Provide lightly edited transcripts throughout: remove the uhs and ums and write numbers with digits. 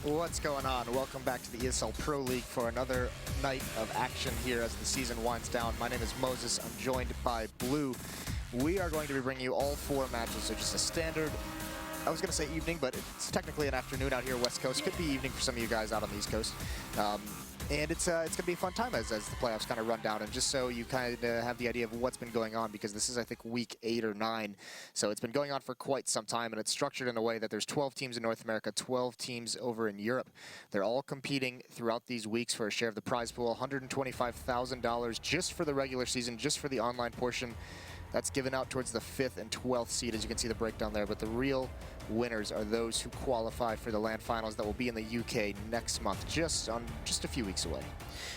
What's going on? Welcome back to the ESL Pro League for another night of action here as the season winds down. My name is Moses. I'm joined by Blue. We are going to be bringing you all 4 matches, so just a standard, I was going to say evening, but it's technically an afternoon out here West Coast. Could be evening for some of you guys out on the East Coast. And it's going to be a fun time as the playoffs kind of run down, and just so you kind of have the idea of what's been going on, because this is, I think, week 8 or 9. So it's been going on for quite some time, and it's structured in a way that there's 12 teams in North America, 12 teams over in Europe. They're all competing throughout these weeks for a share of the prize pool, $125,000 just for the regular season, just for the online portion. That's given out towards the 5th and 12th seed, as you can see the breakdown there. But the real winners are those who qualify for the LAN finals that will be in the UK next month, just a few weeks away.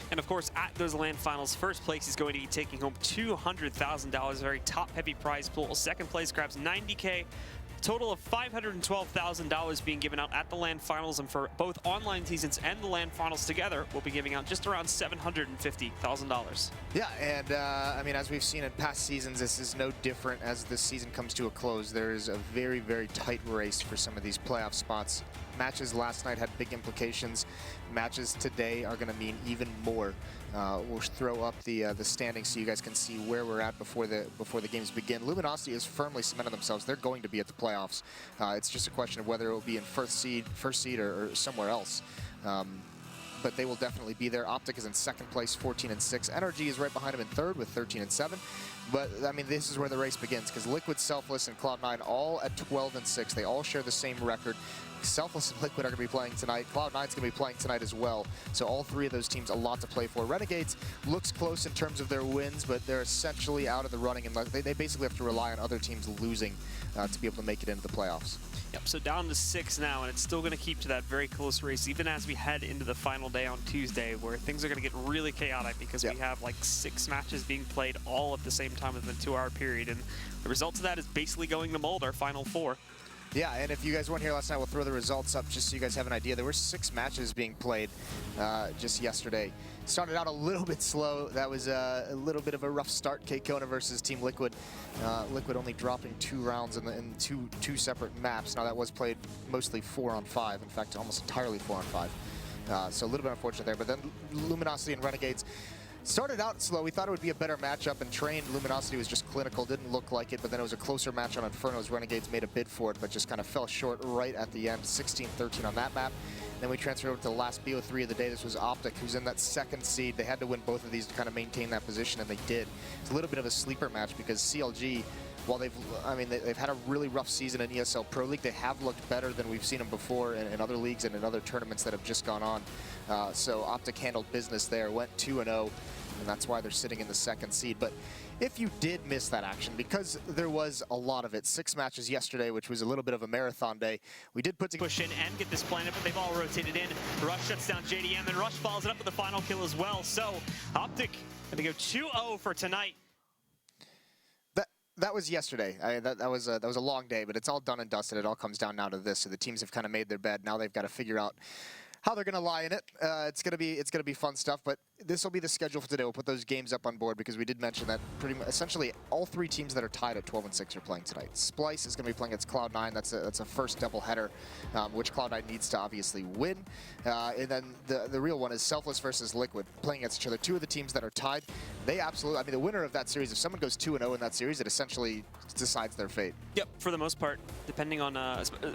And of course, at those LAN finals, first place is going to be taking home $200,000, a very top-heavy prize pool. Second place grabs $90K. Total of $512,000 being given out at the LAN finals, and for both online seasons and the LAN finals together, we'll be giving out just around $750,000. Yeah, and I mean, as we've seen in past seasons, this is no different as this season comes to a close. There is a very, very tight race for some of these playoff spots. Matches last night had big implications. Matches today are going to mean even more. We'll throw up the standings so you guys can see where we're at before the games begin. Luminosity has firmly cemented themselves. They're going to be at the playoffs. It's just a question of whether it will be in first seed or somewhere else. But they will definitely be there. Optic is in second place, 14-6. NRG is right behind them in third with 13-7. But I mean, this is where the race begins, because Liquid, Selfless, and Cloud9 all at 12-6. They all share the same record. Selfless and Liquid are going to be playing tonight. Cloud9 is going to be playing tonight as well. So all 3 of those teams, a lot to play for. Renegades looks close in terms of their wins, but they're essentially out of the running, and they basically have to rely on other teams losing to be able to make it into the playoffs. Yep, so down to 6 now, and it's still going to keep to that very close race, even as we head into the final day on Tuesday, where things are going to get really chaotic, because we have like 6 matches being played all at the same time within a 2-hour period, and the result of that is basically going to mold our final 4. Yeah, and if you guys weren't here last night, we'll throw the results up just so you guys have an idea. There were 6 matches being played just yesterday. Started out a little bit slow. That was a little bit of a rough start. K-Kona versus Team Liquid. Liquid only dropping 2 rounds in two separate maps. Now that was played mostly 4-on-5. In fact, almost entirely 4-on-5. So a little bit unfortunate there. But then Luminosity and Renegades started out slow. We thought it would be a better matchup, and trained Luminosity was just clinical, didn't look like it, but then it was a closer match on Inferno's. Renegades made a bid for it, but just kind of fell short right at the end, 16-13 on that map. Then we transferred over to the last BO3 of the day. This was Optic, who's in that 2nd seed. They had to win both of these to kind of maintain that position, and they did. It's a little bit of a sleeper match, because CLG, while they've had a really rough season in ESL Pro League, they have looked better than we've seen them before in other leagues and in other tournaments that have just gone on. So Optic handled business there, went 2-0. And that's why they're sitting in the 2nd seed. But if you did miss that action, because there was a lot of it, 6 matches yesterday, which was a little bit of a marathon day, we did put together... Push in and get this planet, but they've all rotated in. Rush shuts down JDM, and Rush follows it up with the final kill as well. So Optic going to go 2-0 for tonight. That was yesterday. That was a long day, but it's all done and dusted. It all comes down now to this. So the teams have kind of made their bed. Now they've got to figure out how they're going to lie in it. It's going to be fun stuff, but this will be the schedule for today. We'll put those games up on board, because we did mention that pretty much, essentially all 3 teams that are tied at 12-6 are playing tonight. Splyce is going to be playing against Cloud9. That's a first doubleheader, which Cloud9 needs to obviously win. And then the real one is Selfless versus Liquid, playing against each other. 2 of the teams that are tied, they absolutely, I mean, the winner of that series, if someone goes 2-0 in that series, it essentially decides their fate. Yep, for the most part, depending on,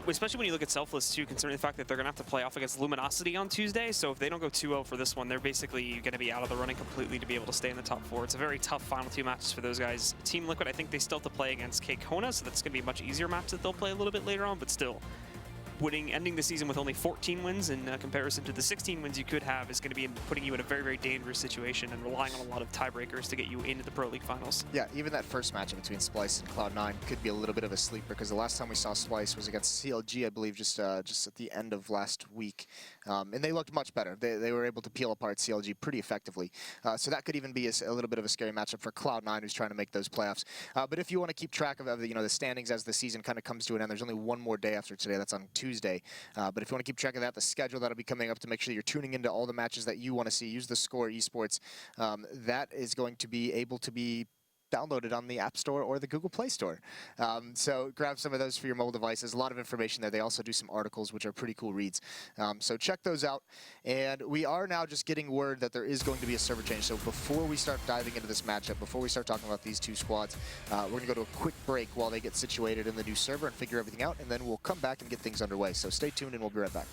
especially when you look at Selfless too, considering the fact that they're going to have to play off against Luminosity on Tuesday. So if they don't go 2-0 for this one, they're basically going to be out of the running completely to be able to stay in the top 4. It's a very tough final 2 matches for those guys. Team Liquid, I think they still have to play against K-Kona, so that's going to be a much easier match that they'll play a little bit later on, but still, ending the season with only 14 wins in comparison to the 16 wins you could have is going to be putting you in a very, very dangerous situation and relying on a lot of tiebreakers to get you into the Pro League finals. Yeah, even that first matchup between Splyce and Cloud9 could be a little bit of a sleeper, because the last time we saw Splyce was against CLG, I believe, just at the end of last week. And they looked much better. They were able to peel apart CLG pretty effectively. So that could even be a little bit of a scary matchup for Cloud9, who's trying to make those playoffs. But if you want to keep track of the standings as the season kind of comes to an end, there's only one more day after today. That's on Tuesday. But if you want to keep track of that, the schedule that'll be coming up to make sure you're tuning into all the matches that you want to see, use the Score Esports. That is going to be able to be downloaded on the App Store or the Google Play Store. So grab some of those for your mobile devices. A lot of information there. They also do some articles, which are pretty cool reads. So check those out. And we are now just getting word that there is going to be a server change. So before we start diving into this matchup, before we start talking about these two squads, we're going to go to a quick break while they get situated in the new server and figure everything out. And then we'll come back and get things underway. So stay tuned and we'll be right back.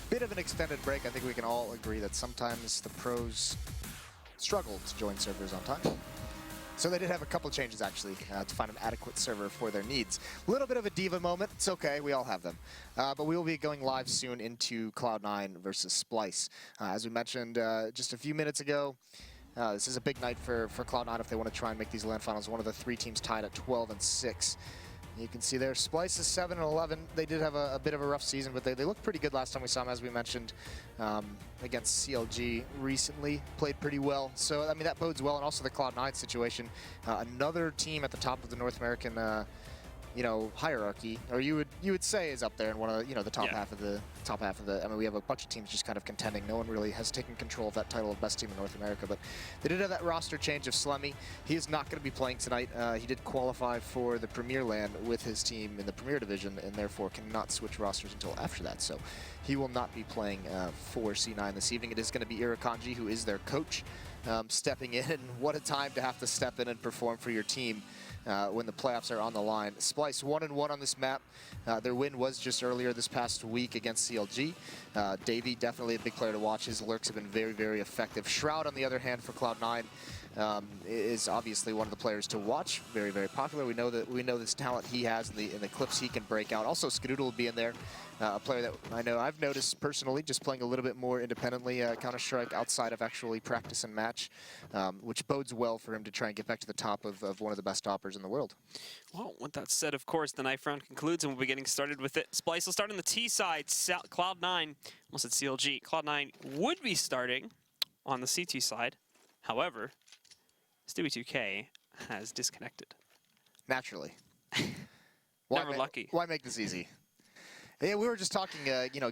Bit of an extended break. I think we can all agree that sometimes the pros struggle to join servers on time. So they did have a couple changes, actually, to find an adequate server for their needs. A little bit of a diva moment. It's okay. We all have them. But we will be going live soon into Cloud9 versus Splyce. As we mentioned just a few minutes ago, this is a big night for Cloud9 if they want to try and make these LAN finals. One of the three teams tied at 12-6. You can see there, Splyce is 7-11. They did have a bit of a rough season, but they looked pretty good last time we saw them, as we mentioned, against CLG recently. Played pretty well. So, I mean, that bodes well. And also the Cloud9 situation. Another team at the top of the North American hierarchy, or you would say is up there in one of the, the top half of the I mean, we have a bunch of teams just kind of contending. No one really has taken control of that title of best team in North America, but they did have that roster change of Slemmy. He is not going to be playing tonight. He did qualify for the Premier LAN with his team in the Premier Division, and therefore cannot switch rosters until after that. So he will not be playing for C9 this evening. It is going to be Irakanji, who is their coach, stepping in, and what a time to have to step in and perform for your team when the playoffs are on the line. Splyce 1-1 on this map. Their win was just earlier this past week against CLG. Davey, definitely a big player to watch. His lurks have been very, very effective. Shroud, on the other hand, for Cloud9, is obviously one of the players to watch. Very, very popular. We know this talent he has in the clips he can break out. Also, Skadoodle will be in there. A player that I know I've noticed personally, just playing a little bit more independently Counter-Strike outside of actually practice and match, which bodes well for him to try and get back to the top of one of the best toppers in the world. Well, with that said, of course, the knife round concludes, and we'll be getting started with it. Splyce will start on the T side. Cloud9, almost said CLG. Cloud9 would be starting on the C2 side. However, Stewie2K has disconnected. Naturally. Never lucky. Why make this easy? Yeah, we were just talking,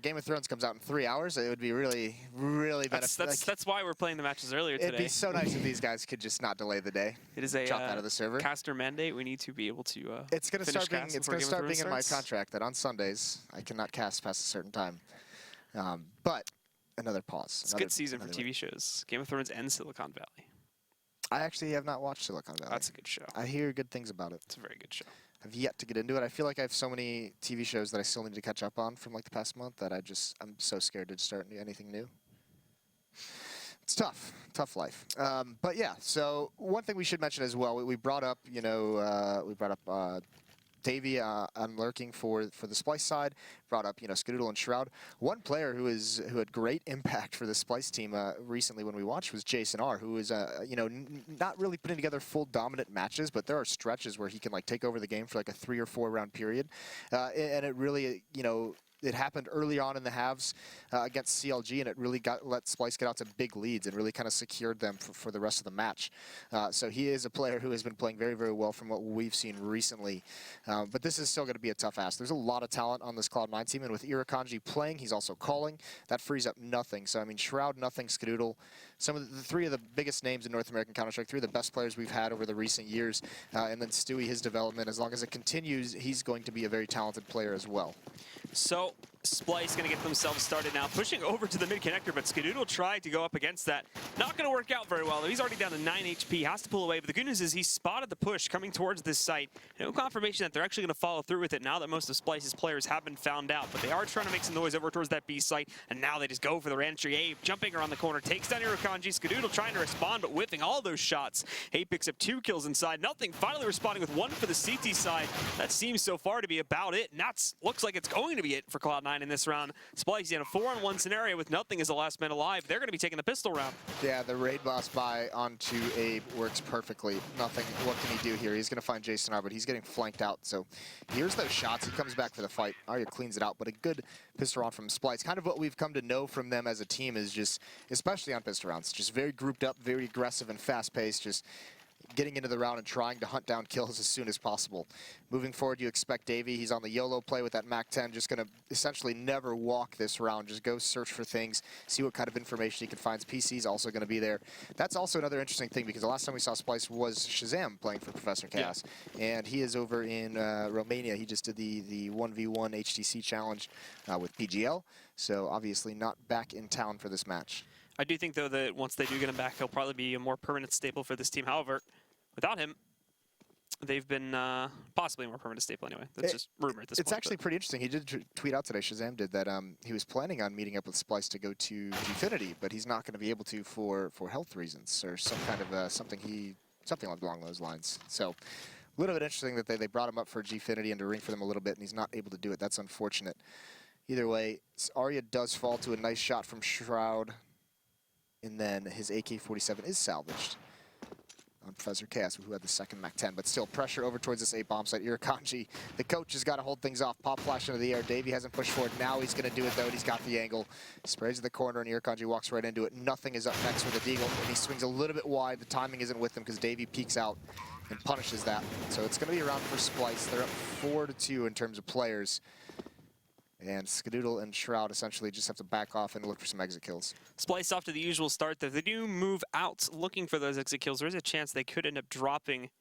Game of Thrones comes out in 3 hours. It would be really, really beneficial. That's why we're playing the matches earlier today. It'd be so nice if these guys could just not delay the day. It is a drop out of the server. caster mandate. We need to be able to it's going to start being in my contract that on Sundays I cannot cast past a certain time. But another pause. It's a good season for TV shows. Game of Thrones and Silicon Valley. I actually have not watched Silicon Valley. That's a good show. I hear good things about it. It's a very good show. I've yet to get into it. I feel like I have so many TV shows that I still need to catch up on from like the past month that I'm so scared to start anything new. It's tough life. But yeah, so one thing we should mention as well, we brought up, Davey unlurking for the Splyce side, brought up Skadoodle and Shroud. One player who had great impact for the Splyce team recently when we watched was Jason R, who is not really putting together full dominant matches, but there are stretches where he can like take over the game for like a 3 or 4 round period, and it really it happened early on in the halves against CLG, and it really let Splyce get out to big leads and really kind of secured them for the rest of the match. So he is a player who has been playing very, very well from what we've seen recently. But this is still going to be a tough ask. There's a lot of talent on this Cloud9 team, and with Irakanji playing, he's also calling. That frees up nothing. So, I mean, Shroud, nothing, Skadoodle. Some of the 3 of the biggest names in North American Counter-Strike, 3 of the best players we've had over the recent years. And then Stewie, his development, as long as it continues, he's going to be a very talented player as well. So, Splyce going to get themselves started now, pushing over to the mid connector, but Skadoodle tried to go up against that. Not going to work out very well, though. He's already down to 9 HP, has to pull away, but the good news is he spotted the push coming towards this site. No confirmation that they're actually going to follow through with it now that most of Splyce's players have been found out, but they are trying to make some noise over towards that B site, and now they just go for the entry. Abe jumping around the corner, takes down Irakanji. Skadoodle trying to respond, but whiffing all those shots. Abe picks up 2 kills inside. Nothing, finally responding with 1 for the CT side. That seems so far to be about it, and that's looks like it's going to be it for Cloud9 in this round. Splyce in a 4-on-1 scenario with nothing as the last man alive. They're going to be taking the pistol round. Yeah, the raid boss buy onto Abe works perfectly. Nothing, what can he do here? He's going to find Jason R, but he's getting flanked out. So here's those shots. He comes back for the fight. Arya cleans it out, but a good pistol round from Splyce. Kind of what we've come to know from them as a team is just, especially on pistol rounds, just very grouped up, very aggressive and fast-paced, just getting into the round and trying to hunt down kills as soon as possible. Moving forward, you expect Davey. He's on the YOLO play with that MAC-10, just going to essentially never walk this round. Just go search for things, see what kind of information he can find. PC's also going to be there. That's also another interesting thing because the last time we saw Splyce was Shazam playing for Professor Chaos. Yeah. And he is over in Romania. He just did the 1v1 HTC challenge with PGL. So obviously not back in town for this match. I do think, though, that once they do get him back, he'll probably be a more permanent staple for this team. However, without him, they've been possibly a more permanent staple anyway. That's just rumor at this point. It's actually pretty interesting. He did tweet out today, Shazam did, that he was planning on meeting up with Splyce to go to Gfinity, but he's not going to be able to for health reasons or some kind of something along those lines. So a little bit interesting that they brought him up for Gfinity and to ring for them a little bit, and he's not able to do it. That's unfortunate. Either way, Arya does fall to a nice shot from Shroud, and then his AK-47 is salvaged on Professor Chaos, who had the second MAC-10, but still pressure over towards this A bomb site. Irakanji, the coach, has got to hold things off. Pop flash into the air. Davey hasn't pushed forward. Now he's going to do it, though, and he's got the angle. Sprays at the corner, and Irakanji walks right into it. Nothing is up next with a deagle, and he swings a little bit wide. The timing isn't with him because Davey peeks out and punishes that. So it's going to be around for Splyce. They're up 4-2 in terms of players. And Skadoodle and Shroud essentially just have to back off and look for some exit kills. Splyce off to the usual start. If they do move out looking for those exit kills, there is a chance they could end up dropping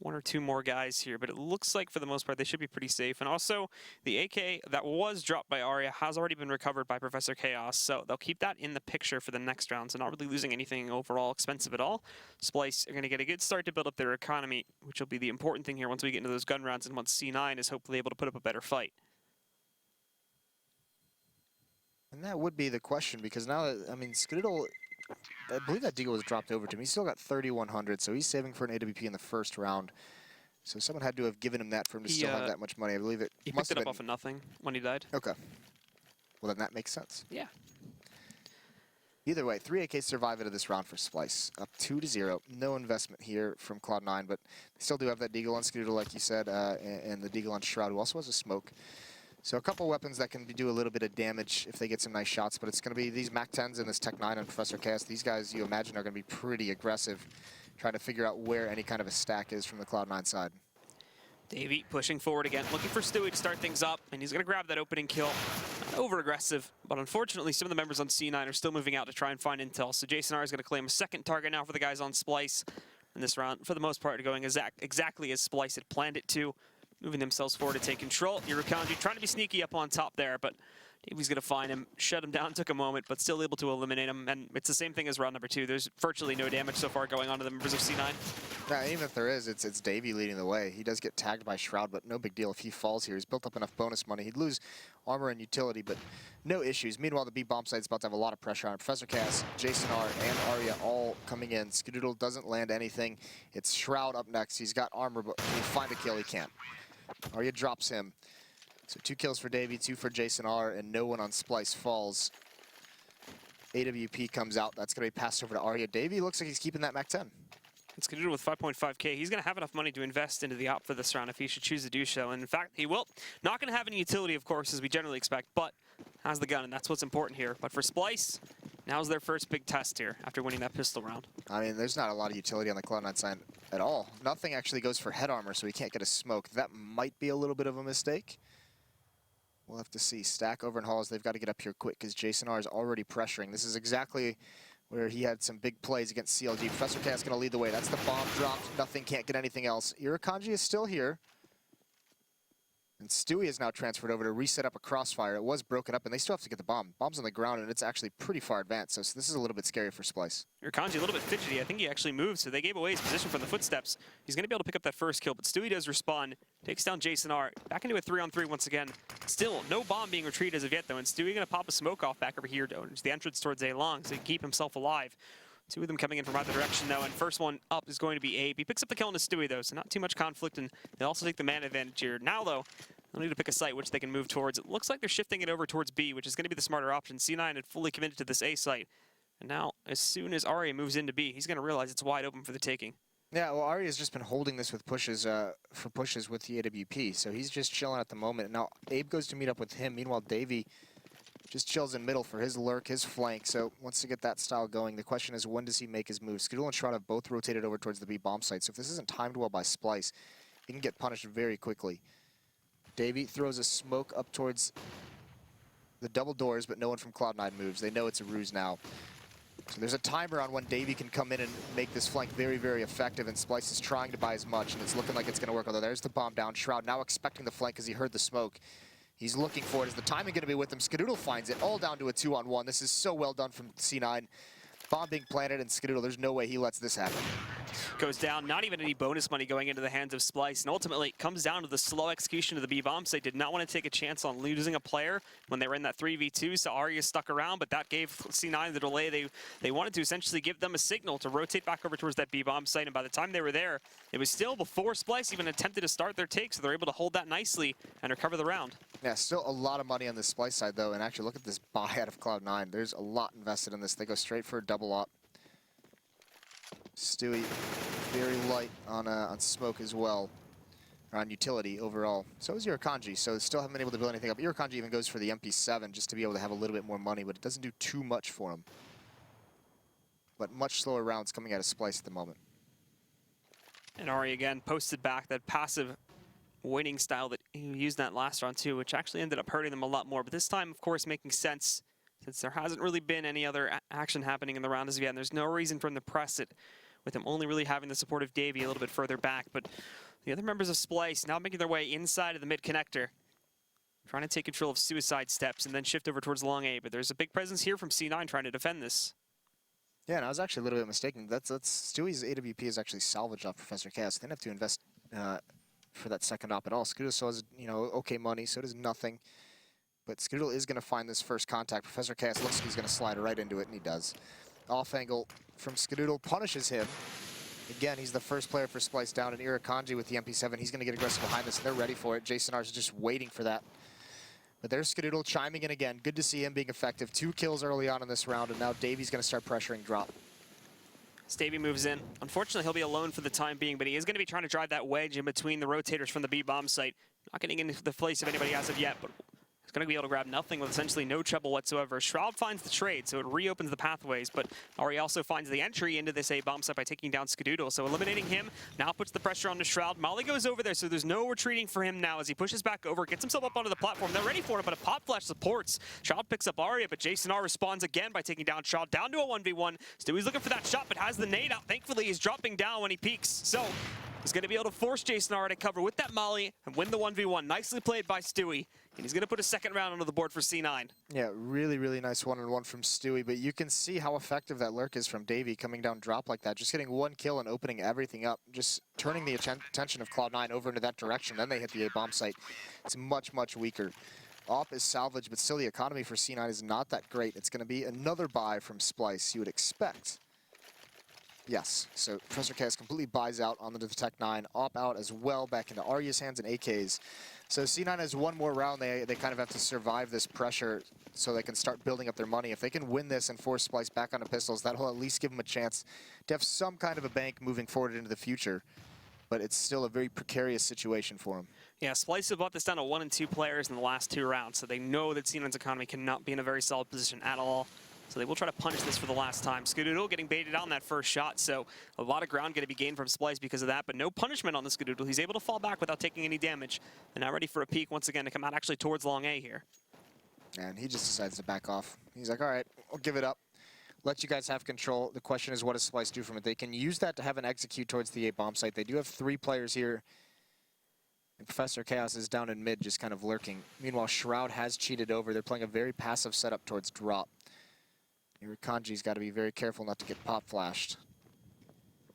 1 or 2 more guys here, but it looks like for the most part they should be pretty safe. And also, the AK that was dropped by Arya has already been recovered by Professor Chaos, so they'll keep that in the picture for the next round, so not really losing anything overall expensive at all. Splyce are going to get a good start to build up their economy, which will be the important thing here once we get into those gun rounds and once C9 is hopefully able to put up a better fight. And that would be the question, because now that, I mean, Skadoodle, I believe that deagle was dropped over to him. He's still got 3,100, so he's saving for an AWP in the first round. So someone had to have given him that for him to still have that much money. I believe it he must picked have it been up off of nothing when he died. Okay. Well, then that makes sense. Yeah. Either way, 3 AKs survive into this round for Splyce. Up 2-0. No investment here from Cloud9, but they still do have that deagle on Skadoodle, like you said, and the deagle on Shroud, who also has a smoke. So a couple weapons that can do a little bit of damage if they get some nice shots, but it's going to be these MAC-10s and this Tech-9 and Professor Chaos. These guys, you imagine, are going to be pretty aggressive, trying to figure out where any kind of a stack is from the Cloud9 side. Davey pushing forward again, looking for Stewie to start things up, and he's going to grab that opening kill. Not over-aggressive, but unfortunately some of the members on C9 are still moving out to try and find intel, so Jason R is going to claim a second target now for the guys on Splyce. And this round, for the most part, going exactly as Splyce had planned it to. Moving themselves forward to take control. Irakanji trying to be sneaky up on top there, but Davey's going to find him, shut him down, took a moment, but still able to eliminate him. And it's the same thing as round number 2. There's virtually no damage so far going on to the members of C9. Yeah, even if there is, it's Davey leading the way. He does get tagged by Shroud, but no big deal if he falls here. He's built up enough bonus money. He'd lose armor and utility, but no issues. Meanwhile, the B bomb site's about to have a lot of pressure on it. Professor Cass, Jason R, and Arya all coming in. Skadoodle doesn't land anything. It's Shroud up next. He's got armor, but can he find a kill? He can't. Arya drops him. So 2 kills for Davey, 2 for Jason R, and no one on Splyce falls. AWP comes out. That's going to be passed over to Arya. Davey looks like he's keeping that MAC-10. It's going to do with 5.5K. He's going to have enough money to invest into the op for this round if he should choose to do so. And in fact, he will. Not going to have any utility, of course, as we generally expect, but has the gun, and that's what's important here. But for Splyce, now's their first big test here after winning that pistol round. I mean, there's not a lot of utility on the Cloud9 side at all. Nothing actually goes for head armor, so he can't get a smoke. That might be a little bit of a mistake. We'll have to see. Stack over in halls. They've got to get up here quick because Jason R is already pressuring. This is exactly where he had some big plays against CLG. Professor Cass going to lead the way. That's the bomb dropped. Nothing, can't get anything else. Irakanji is still here. And Stewie is now transferred over to reset up a crossfire. It was broken up, and they still have to get the bomb. Bomb's on the ground, and it's actually pretty far advanced, so this is a little bit scary for Splyce. Kanji a little bit fidgety. I think he actually moved, so they gave away his position from the footsteps. He's going to be able to pick up that first kill, but Stewie does respond, takes down Jason R. Back into a 3-on-3 once again. Still, no bomb being retrieved as of yet, though, and Stewie going to pop a smoke off back over here to the entrance towards A Long, so he can keep himself alive. Two of them coming in from either direction, though, and first one up is going to be Abe. He picks up the kill into Stewie, though, so not too much conflict, and they also take the man advantage here. Now, though, they'll need to pick a site which they can move towards. It looks like they're shifting it over towards B, which is going to be the smarter option. C9 had fully committed to this A site, and now, as soon as Arya moves into B, he's going to realize it's wide open for the taking. Yeah, well, Arya's just been holding this with pushes, for pushes with the AWP, so he's just chilling at the moment. Now, Abe goes to meet up with him. Meanwhile, Davey just chills in middle for his lurk, his flank, so wants to get that style going. The question is, when does he make his move? Skadoodle and Shroud have both rotated over towards the B bomb site, so if this isn't timed well by Splyce, he can get punished very quickly. Davey throws a smoke up towards the double doors, but no one from Cloud9 moves. They know it's a ruse now. So there's a timer on when Davey can come in and make this flank very, very effective, and Splyce is trying to buy as much, and it's looking like it's going to work. Although there's the bomb down. Shroud now expecting the flank because he heard the smoke. He's looking for it. Is the timing going to be with him? Skadoodle finds it, all down to a 2-on-1. This is so well done from C9. Bomb being planted, and Skadoodle, there's no way he lets this happen. Goes down, not even any bonus money going into the hands of Splyce, and ultimately it comes down to the slow execution of the B bomb site. Did not want to take a chance on losing a player when they were in that 3v2, so Arya stuck around, but that gave C9 the delay. They wanted to essentially give them a signal to rotate back over towards that B bomb site, and by the time they were there, it was still before Splyce even attempted to start their take, so they're able to hold that nicely and recover the round. Yeah, still a lot of money on the Splyce side, though, and actually look at this buy out of Cloud9. There's a lot invested in this. They go straight for a double op. Stewie, very light on smoke as well, or on utility overall. So is Kanji, so still haven't been able to build anything up. Kanji even goes for the MP7 just to be able to have a little bit more money, but it doesn't do too much for him. But much slower rounds coming out of Splyce at the moment. And Ari again posted back that passive waiting style that he used in that last round too, which actually ended up hurting them a lot more. But this time, of course, making sense since there hasn't really been any other action happening in the round as of yet, and there's no reason for him to press it, with him only really having the support of Davey a little bit further back. But the other members of Splyce now making their way inside of the mid connector, trying to take control of suicide steps and then shift over towards long A. But there's a big presence here from C9 trying to defend this. Yeah, and I was actually a little bit mistaken. That's Stewie's AWP is actually salvaged off Professor Chaos. They didn't have to invest for that second op at all. Skadoodle still has, okay money, so does nothing. But Skadoodle is going to find this first contact. Professor Chaos looks like he's going to slide right into it, and he does. Off angle from Skadoodle punishes him. Again, he's the first player for Splyce down, and Kanji with the MP7. He's going to get aggressive behind this, and they're ready for it. Jason R is just waiting for that. But there's Skadoodle chiming in again. Good to see him being effective. 2 kills early on in this round, and now Davey's going to start pressuring drop. Davey moves in. Unfortunately, he'll be alone for the time being, but he is going to be trying to drive that wedge in between the rotators from the B bomb site. Not getting into the place of anybody as of yet, but he's going to be able to grab nothing with essentially no trouble whatsoever. Shroud finds the trade, so it reopens the pathways, but Ari also finds the entry into this A bomb site by taking down Skadoodle, so eliminating him now puts the pressure on the Shroud. Molly goes over there, so there's no retreating for him now as he pushes back over, gets himself up onto the platform. They're ready for it, but a pop flash supports. Shroud picks up Arya, but Jason R responds again by taking down Shroud down to a 1v1. Stewie's looking for that shot, but has the nade out. Thankfully, he's dropping down when he peeks, so he's going to be able to force Jason R to cover with that Molly and win the 1v1. Nicely played by Stewie. And he's going to put a second round onto the board for C9. Yeah, really, really nice one-on-one from Stewie, but you can see how effective that lurk is from Davey coming down drop like that. Just getting 1 kill and opening everything up, just turning the attention of Cloud9 over into that direction. Then they hit the A bomb site. It's much, much weaker. Op is salvaged, but still the economy for C9 is not that great. It's going to be another buy from Splyce, you would expect. Yes, so Professor Chaos completely buys out onto the Tech 9. Op out as well, back into Arya's hands and AK's. So C9 has 1 more round. They kind of have to survive this pressure so they can start building up their money. If they can win this and force Splyce back onto pistols, that'll at least give them a chance to have some kind of a bank moving forward into the future. But it's still a very precarious situation for them. Yeah, Splyce have brought this down to 1 and 2 players in the last 2 rounds, so they know that C9's economy cannot be in a very solid position at all. So they will try to punish this for the last time. Skadoodle getting baited on that first shot, so a lot of ground going to be gained from Splyce because of that, but no punishment on the Skadoodle. He's able to fall back without taking any damage. And now ready for a peek once again to come out actually towards long A here. And he just decides to back off. He's like, all right, I'll give it up. Let you guys have control. The question is, what does Splyce do from it? They can use that to have an execute towards the A bomb site. They do have 3 players here And Professor Chaos is down in mid, just kind of lurking. Meanwhile, Shroud has cheated over. They're playing a very passive setup towards drop. Irakanji's got to be very careful not to get pop flashed.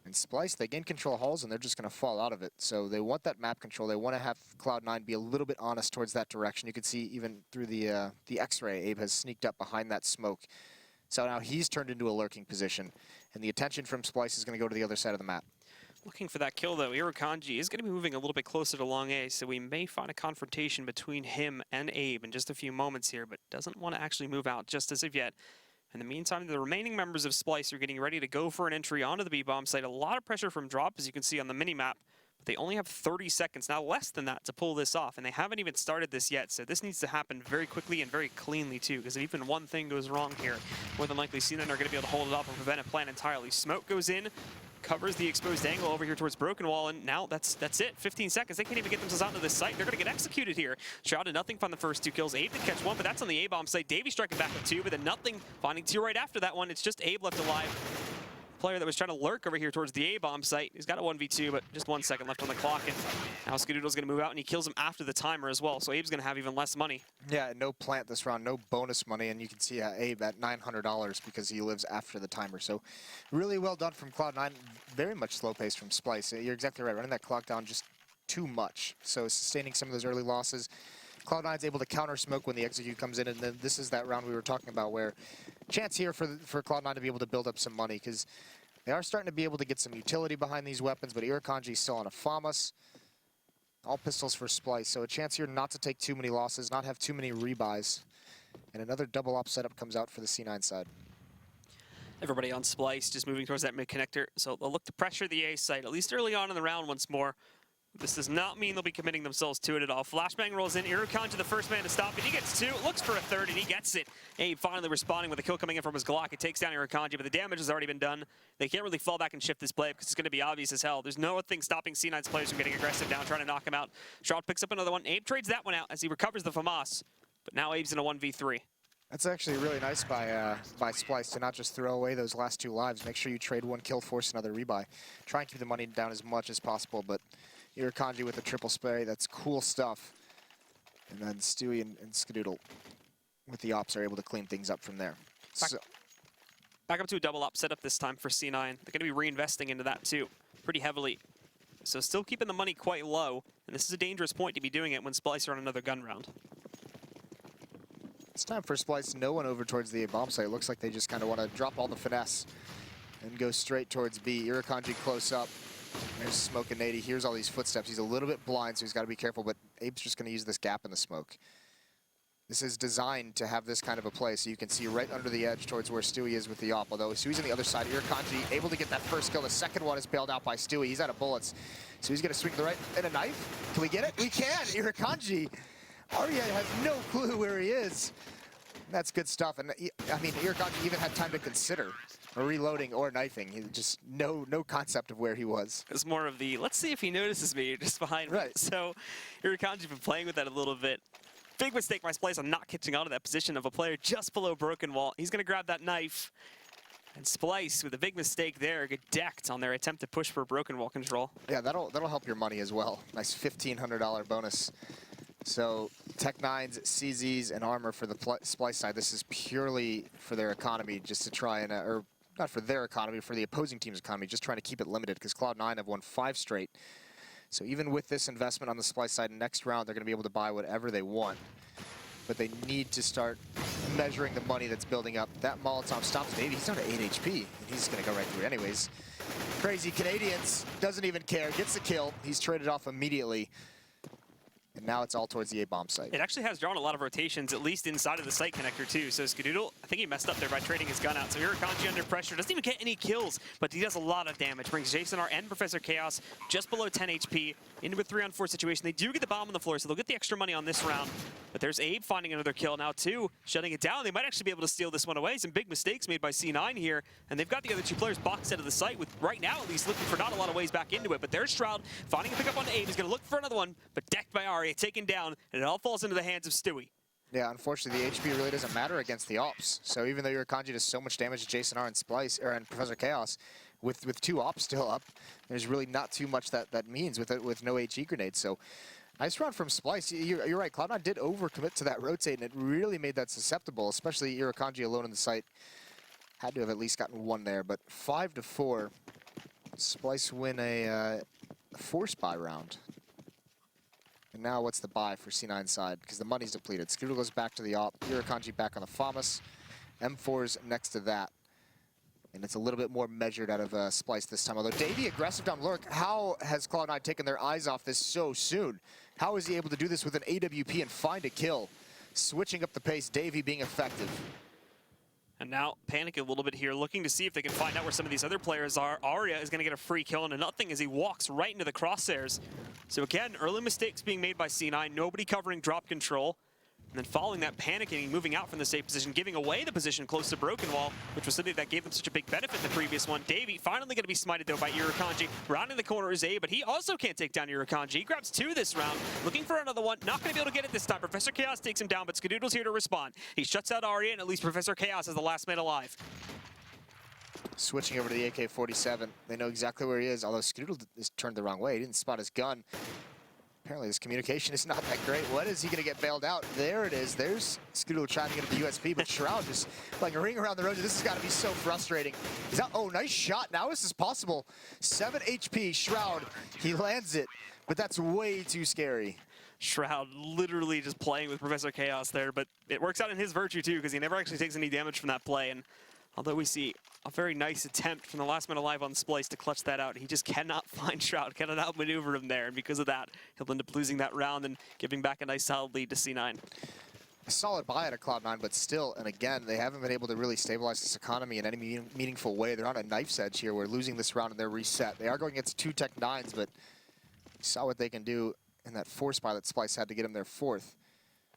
And Splyce, they gain control of halls, and they're just going to fall out of it. So they want that map control. They want to have Cloud9 be a little bit honest towards that direction. You can see even through the X-ray, Abe has sneaked up behind that smoke. So now he's turned into a lurking position, and the attention from Splyce is going to go to the other side of the map. Looking for that kill, though. Irakanji is going to be moving a little bit closer to long A, so we may find a confrontation between him and Abe in just a few moments here, but doesn't want to actually move out just as of yet. In the meantime, the remaining members of Splyce are getting ready to go for an entry onto the B-bomb site. A lot of pressure from drop, as you can see on the mini-map, but they only have 30 seconds, now less than that, to pull this off, and they haven't even started this yet, so this needs to happen very quickly and very cleanly, too, because if even one thing goes wrong here, more than likely Cloud9 are going to be able to hold it off and prevent a plan entirely. Smoke goes in, covers the exposed angle over here towards Broken Wall, and now that's it. 15 seconds. They can't even get themselves out into this site. They're going to get executed here. Shroud did nothing from the first two kills. Abe did catch one, but that's on the A-bomb site. Davey striking back with two, but then nothing. Finding two right after that one. It's just Abe left alive. Player that was trying to lurk over here towards the A-bomb site. He's got a 1v2, but just 1 second left on the clock, and now Skadoodle's going to move out, and he kills him after the timer as well, so Abe's going to have even less money. Yeah, no plant this round, no bonus money, and you can see Abe at $900 because he lives after the timer. So really well done from Cloud9. Very much slow pace from Splyce. You're exactly right, running that clock down just too much. So sustaining some of those early losses. Cloud9's able to counter smoke when the execute comes in, and then this is that round we were talking about where chance here for Cloud9 to be able to build up some money, because they are starting to be able to get some utility behind these weapons, but Irakanji's still on a FAMAS. All pistols for Splyce, so a chance here not to take too many losses, not have too many rebuys. And another double op setup comes out for the C9 side. Everybody on Splyce just moving towards that mid-connector, so they'll look to pressure the A site, at least early on in the round once more. This does not mean they'll be committing themselves to it at all. Flashbang rolls in. Irakanji, the first man to stop it. He gets two, looks for a third, and he gets it. Abe finally responding with a kill coming in from his Glock. It takes down Irakanji, but the damage has already been done. They can't really fall back and shift this play because it's going to be obvious as hell. There's no thing stopping C9's players from getting aggressive down, trying to knock him out. Shroud picks up another one. Abe trades that one out as he recovers the FAMAS, but now Abe's in a 1v3. That's actually really nice by Splyce to not just throw away those last two lives. Make sure you trade one kill, force another rebuy. Try and keep the money down as much as possible, but Irakanji with a triple spray, that's cool stuff. And then Stewie and Skadoodle with the ops are able to clean things up from there. Back up to a double op setup this time for C9. They're going to be reinvesting into that too, pretty heavily. So still keeping the money quite low, and this is a dangerous point to be doing it when Splyce are on another gun round. It's time for Splyce. No one over towards the bomb site. It looks like they just kind of want to drop all the finesse and go straight towards B. Irakanji close up. There's smoke and nade. He hears all these footsteps. He's a little bit blind, so he's got to be careful, but Abe's just going to use this gap in the smoke. This is designed to have this kind of a play, so you can see right under the edge towards where Stewie is with the op. Although Stewie's on the other side, Irakanji able to get that first kill. The second one is bailed out by Stewie. He's out of bullets, so he's going to swing to the right. And a knife? Can we get it? We can! Irakanji! Arya has no clue where he is. That's good stuff, and I mean, Irakanji even had time to consider reloading or knifing. He just no concept of where he was. It's more of the, let's see if he notices me just behind me. Right. So Irakanji's been playing with that a little bit. Big mistake by Splyce on not catching out of that position of a player just below Broken Wall. He's going to grab that knife. And Splyce, with a big mistake there, get decked on their attempt to push for Broken Wall control. Yeah, that'll help your money as well. Nice $1,500 bonus. So Tech9's, CZ's, and armor for the Splyce side. This is purely for their economy, just to try and, or not for their economy, for the opposing team's economy, just trying to keep it limited, because Cloud9 have won 5 straight. So even with this investment on the Splyce side, next round they're going to be able to buy whatever they want. But they need to start measuring the money that's building up. That Molotov stops Davey. He's down to 8 HP, and he's going to go right through anyways. Crazy Canadians, doesn't even care, gets the kill. He's traded off immediately. And now it's all towards the A-bomb site. It actually has drawn a lot of rotations, at least inside of the site connector too. So Skadoodle, I think he messed up there by trading his gun out. So Irakanji under pressure, doesn't even get any kills, but he does a lot of damage. Brings Jason R and Professor Chaos just below 10 HP into a 3-on-4 situation. They do get the bomb on the floor, so they'll get the extra money on this round. But there's Abe finding another kill now too, shutting it down. They might actually be able to steal this one away. Some big mistakes made by C9 here, and they've got the other two players boxed out of the site with, right now at least, looking for not a lot of ways back into it. But there's Shroud finding a pickup on Abe. He's going to look for another one, but decked by Arya, taken down, and it all falls into the hands of Stewie. Yeah, unfortunately, the HP really doesn't matter against the ops. So even though Irakanji does so much damage to Jason R and Splyce, and Professor Chaos, with 2 ops still up, there's really not too much that means with no HE grenades. So Nice round from Splyce. You're right, Cloud9 did overcommit to that rotate, and it really made that susceptible, especially Irakanji alone in the site. Had to have at least gotten one there, but 5-4. Splyce win a force buy round. And now what's the buy for C9 side? Because the money's depleted. Scoodle goes back to the op, Irakanji back on the FAMAS. M4's next to that. And it's a little bit more measured out of Splyce this time. Although Davey aggressive down lurk, how has Cloud9 taken their eyes off this so soon? How is he able to do this with an AWP and find a kill? Switching up the pace, Davey being effective. And now panic a little bit here, looking to see if they can find out where some of these other players are. Arya is going to get a free kill into nothing as he walks right into the crosshairs. So again, early mistakes being made by C9, nobody covering drop control. And then following that, panicking, moving out from the safe position, giving away the position close to Broken Wall, which was something that gave them such a big benefit in the previous one. Davey finally going to be smited, though, by Irakanji. Rounding the corner is A, but he also can't take down Irakanji. He grabs 2 this round, looking for another one. Not going to be able to get it this time. Professor Chaos takes him down, but Skadoodle's here to respond. He shuts out Arya, and at least Professor Chaos is the last man alive. Switching over to the AK-47. They know exactly where he is, although Skadoodle is turned the wrong way. He didn't spot his gun. Apparently his communication is not that great. What is he going to get bailed out? There it is. There's Scoodle trying to get to the USP, but Shroud just like a ring around the rosy. This has got to be so frustrating. Is that, oh, nice shot. Now this is possible. 7 HP, Shroud. He lands it, but that's way too scary. Shroud literally just playing with Professor Chaos there, but it works out in his virtue too, because he never actually takes any damage from that play. And although we see a very nice attempt from the last man alive on Splyce to clutch that out, he just cannot find Shroud, cannot outmaneuver him there, and because of that, he'll end up losing that round and giving back a nice solid lead to C9. A solid buy out of Cloud9, but still, and again, they haven't been able to really stabilize this economy in any meaningful way. They're on a knife's edge here. We're losing this round and they're reset. They are going against 2 Tech 9s, but you saw what they can do in that force buy that Splyce had to get him their 4th.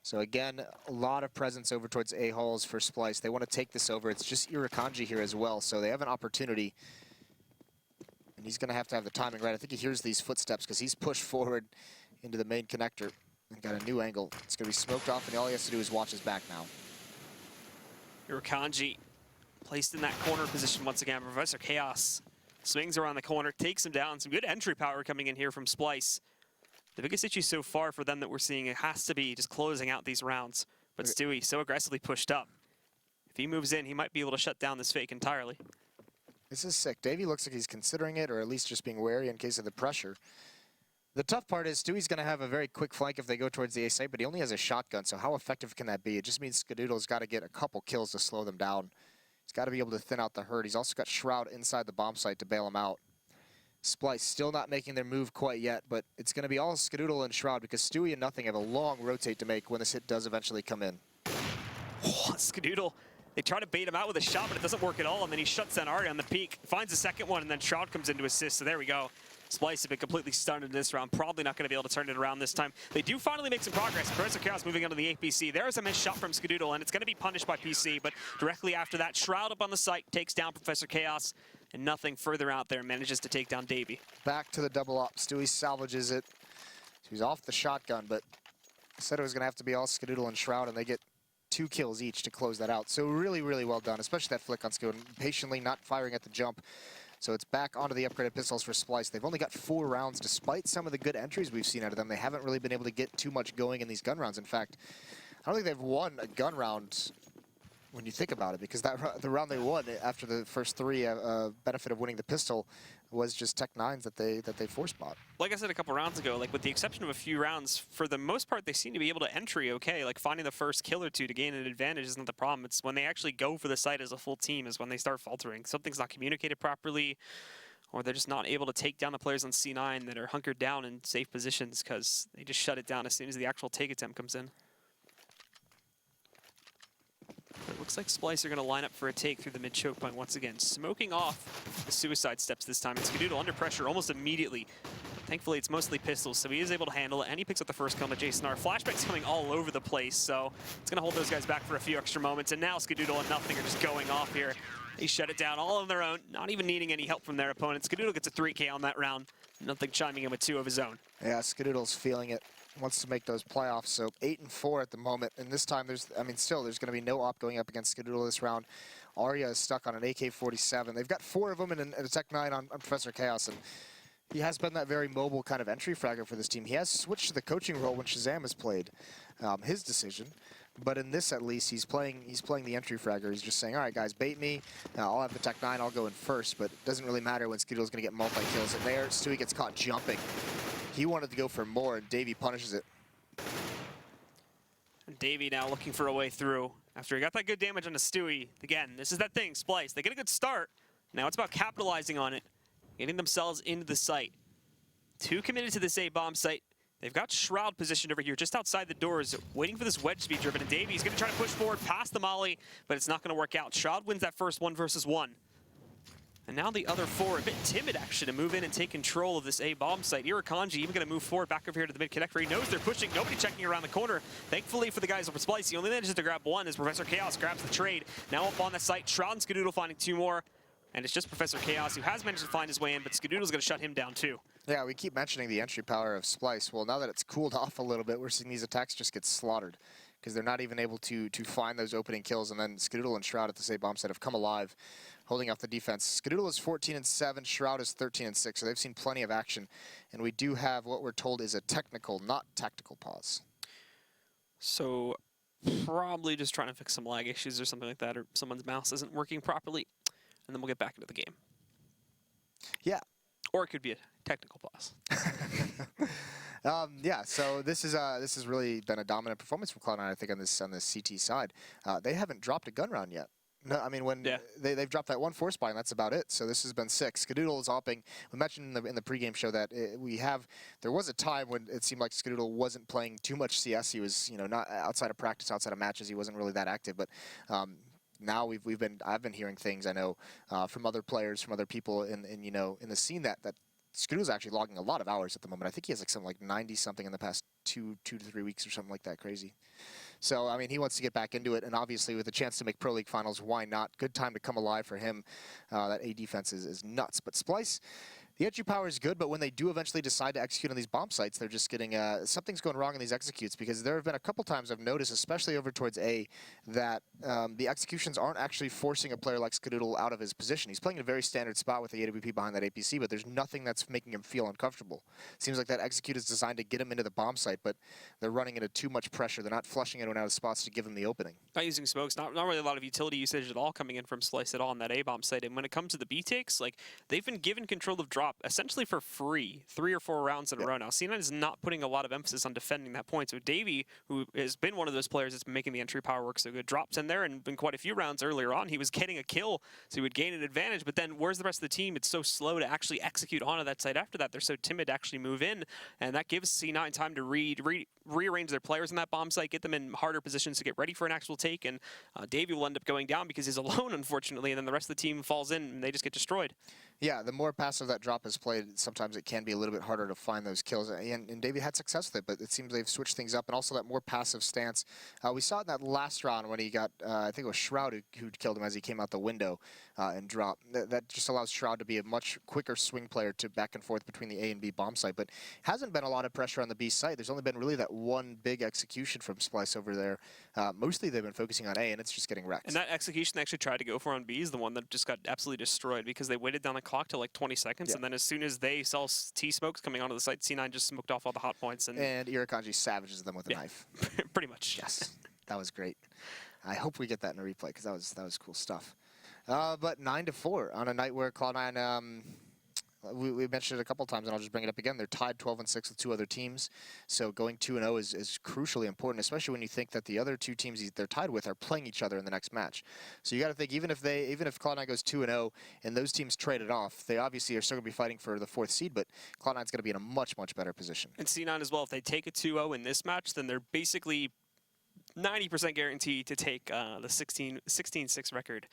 So again, a lot of presence over towards A-Halls for Splyce. They want to take this over. It's just Irakanji here as well, so they have an opportunity. And he's going to have the timing right. I think he hears these footsteps because he's pushed forward into the main connector and got a new angle. It's going to be smoked off, and all he has to do is watch his back now. Irakanji placed in that corner position once again. Professor Chaos swings around the corner, takes him down. Some good entry power coming in here from Splyce. The biggest issue so far for them that we're seeing, it has to be just closing out these rounds. But Stewie so aggressively pushed up. If he moves in, he might be able to shut down this fake entirely. This is sick. Davey looks like he's considering it, or at least just being wary in case of the pressure. The tough part is Stewie's going to have a very quick flank if they go towards the A site, but he only has a shotgun, so how effective can that be? It just means Skadoodle's got to get a couple kills to slow them down. He's got to be able to thin out the herd. He's also got Shroud inside the bomb site to bail him out. Splyce still not making their move quite yet, but it's going to be all Skadoodle and Shroud because Stewie and Nothing have a long rotate to make when this hit does eventually come in. Oh, Skadoodle, they try to bait him out with a shot, but it doesn't work at all, and then he shuts down Arya on the peak, finds a second one, and then Shroud comes in to assist, so there we go. Splyce have been completely stunned in this round, probably not going to be able to turn it around this time. They do finally make some progress. Professor Chaos moving onto the APC. There's a missed shot from Skadoodle, and it's going to be punished by PC, but directly after that, Shroud up on the site, takes down Professor Chaos, and Nothing further out there manages to take down Davey. Back to the double up. Stewie salvages it. He's off the shotgun, but I said it was going to have to be all Skadoodle and Shroud, and they get 2 kills each to close that out. So really, really well done, especially that flick on Skadoodle, patiently not firing at the jump. So it's back onto the upgraded pistols for Splyce. They've only got 4 rounds, despite some of the good entries we've seen out of them. They haven't really been able to get too much going in these gun rounds. In fact, I don't think they've won a gun round when you think about it, because the round they won after the first 3 benefit of winning the pistol was just Tech 9s that they force bought. Like I said a couple rounds ago, like with the exception of a few rounds, for the most part, they seem to be able to entry okay. Like finding the first kill or 2 to gain an advantage isn't the problem. It's when they actually go for the site as a full team is when they start faltering. Something's not communicated properly, or they're just not able to take down the players on C9 that are hunkered down in safe positions because they just shut it down as soon as the actual take attempt comes in. It looks like Splyce are going to line up for a take through the mid-choke point once again. Smoking off the suicide steps this time. And Skadoodle under pressure almost immediately. Thankfully, it's mostly pistols, so he is able to handle it. And he picks up the first kill to Jason R. Flashbacks coming all over the place, so it's going to hold those guys back for a few extra moments. And now Skadoodle and Nothing are just going off here. They shut it down all on their own, not even needing any help from their opponents. Skadoodle gets a 3K on that round. Nothing chiming in with 2 of his own. Yeah, Skadoodle's feeling it. Wants to make those playoffs, so 8-4 at the moment, and this time there's going to be no op going up against Skadoodle this round. Arya is stuck on an AK-47. They've got 4 of them and a Tech 9 on Professor Chaos, and He has been that very mobile kind of entry fragger for this team. He has switched to the coaching role when Shazam has played, his decision. But in this, at least, he's playing the entry fragger. He's just saying, all right, guys, bait me. I'll have the Tech 9. I'll go in first. But it doesn't really matter when Skidoodle's going to get multi-kills. And there, Stewie gets caught jumping. He wanted to go for more, and Davey punishes it. And Davey now looking for a way through. After he got that good damage on the Stewie, again, this is that thing, Splyce. They get a good start. Now it's about capitalizing on it, getting themselves into the site. 2 committed to this A-bomb site. They've got Shroud positioned over here just outside the doors, waiting for this wedge to be driven. And Davey's going to try to push forward past the molly, but it's not going to work out. Shroud wins that first 1 versus 1. And now the other 4 a bit timid, actually, to move in and take control of this A-bomb site. Irakanji even going to move forward back over here to the mid-connector. He knows they're pushing. Nobody checking around the corner. Thankfully for the guys over Splyce, he only manages to grab 1 as Professor Chaos grabs the trade. Now up on that site, Shroud and Skidoodle finding 2 more. And it's just Professor Chaos who has managed to find his way in, but Skidoodle's going to shut him down too. Yeah, we keep mentioning the entry power of Splyce. Well, now that it's cooled off a little bit, we're seeing these attacks just get slaughtered because they're not even able to find those opening kills. And then Skidoodle and Shroud at the same bomb set have come alive, holding off the defense. Skidoodle is 14-7, Shroud is 13-6, so they've seen plenty of action. And we do have what we're told is a technical, not tactical pause. So probably just trying to fix some lag issues or something like that, or someone's mouse isn't working properly. And then we'll get back into the game. Yeah. Or it could be a technical pause. Yeah, so this has really been a dominant performance from Cloud9, I think, on this CT side. They haven't dropped a gun round yet. No, I mean, when they've dropped that 1 force buy, and that's about it. So this has been 6. Skidoodle is opping. We mentioned in the pregame show that there was a time when it seemed like Skidoodle wasn't playing too much CS. He was, not outside of practice, outside of matches. He wasn't really that active, but. Now I've been hearing things I know from other players, from other people in the scene that Skidoodle's actually logging a lot of hours at the moment. I think he has like something like 90 something in the past 2 to 3 weeks or something like that. Crazy. So I mean, he wants to get back into it, and obviously with a chance to make Pro League finals, why not? Good time to come alive for him. That A defense is nuts. But Splyce. The entry power is good, but when they do eventually decide to execute on these bomb sites, they're just getting something's going wrong in these executes, because there have been a couple times I've noticed, especially over towards A, that the executions aren't actually forcing a player like Skidoodle out of his position. He's playing in a very standard spot with the AWP behind that APC, but there's nothing that's making him feel uncomfortable. Seems like that execute is designed to get him into the bomb site, but they're running into too much pressure. They're not flushing anyone out of spots to give him the opening. Not using smokes, not really a lot of utility usage at all coming in from Splyce at all on that A-bomb site. And when it comes to the B takes, like, they've been given control of drop essentially for free 3 or 4 rounds in a row now. C9 is not putting a lot of emphasis on defending that point. So Davey, who has been one of those players that's been making the entry power work so good, drops in there, and in quite a few rounds earlier on, he was getting a kill, so he would gain an advantage. But then where's the rest of the team? It's so slow to actually execute onto that site after that. They're so timid to actually move in, and that gives C9 time to rearrange their players in that bomb site, get them in harder positions to get ready for an actual take, and Davey will end up going down because he's alone, unfortunately, and then the rest of the team falls in, and they just get destroyed. Yeah, the more passive that drop is played, sometimes it can be a little bit harder to find those kills. And Davey had success with it, but it seems they've switched things up. And also that more passive stance. We saw it in that last round when he got, I think it was Shroud who killed him as he came out the window and dropped. That just allows Shroud to be a much quicker swing player to back and forth between the A and B bomb site. But hasn't been a lot of pressure on the B site. There's only been really that one big execution from Splyce over there. Mostly they've been focusing on A, and it's just getting wrecked. And that execution they actually tried to go for on B is the one that just got absolutely destroyed because they waited down the clock to like 20 seconds, and then as soon as they saw T-smokes coming onto the site, C9 just smoked off all the hot points. And Irakanji savages them with a knife. Pretty much. Yes, that was great. I hope we get that in a replay because that was cool stuff. But 9-4 on a night where Cloud9, we mentioned it a couple times, and I'll just bring it up again. They're tied 12-6 with 2 other teams, so going 2-0 is crucially important, especially when you think that the other 2 teams they're tied with are playing each other in the next match. So you got to think even if Cloud9 goes 2-0 and those teams trade it off, they obviously are still going to be fighting for the 4th seed, but Cloud9's going to be in a much better position. And C9 as well. If they take a 2-0 in this match, then they're basically 90% guaranteed to take the 16-6 record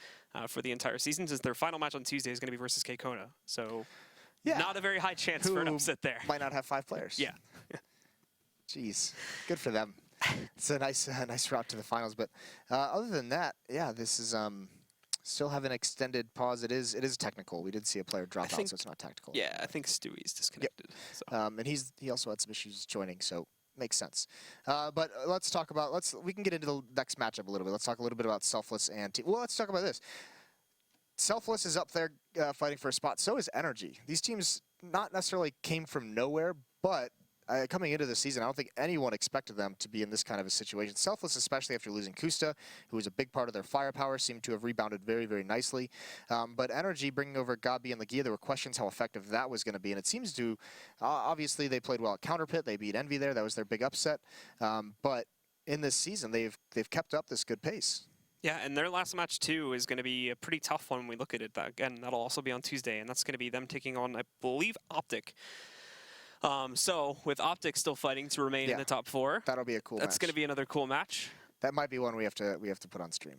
for the entire season, since their final match on Tuesday is going to be versus Kona. So. Yeah. Not a very high chance for an upset there. Might not have 5 players. Yeah. Jeez, good for them. It's a nice route to the finals. But other than that, yeah, this is still have an extended pause. It is technical. We did see a player drop out, so it's not tactical. Yeah, I think Stewie's disconnected. Yep. So. And he also had some issues joining, so makes sense. But let's talk about we can get into the next matchup a little bit. Let's talk a little bit about Selfless and well, let's talk about this. Selfless is up there fighting for a spot. So is Energy. These teams not necessarily came from nowhere, but coming into the season, I don't think anyone expected them to be in this kind of a situation. Selfless, especially after losing Kusta, who was a big part of their firepower, seemed to have rebounded very, very nicely. But Energy bringing over Gabi and Lagia, there were questions how effective that was going to be, and it seems to, obviously they played well at Counterpit, they beat Envy there, that was their big upset. But in this season, they've kept up this good pace. Yeah, and their last match, too, is going to be a pretty tough one when we look at it. Again, that'll also be on Tuesday, and that's going to be them taking on, I believe, Optic. So, with Optic still fighting to remain in the top 4. That'll be a cool match. That's going to be another cool match. That might be one we have to put on stream.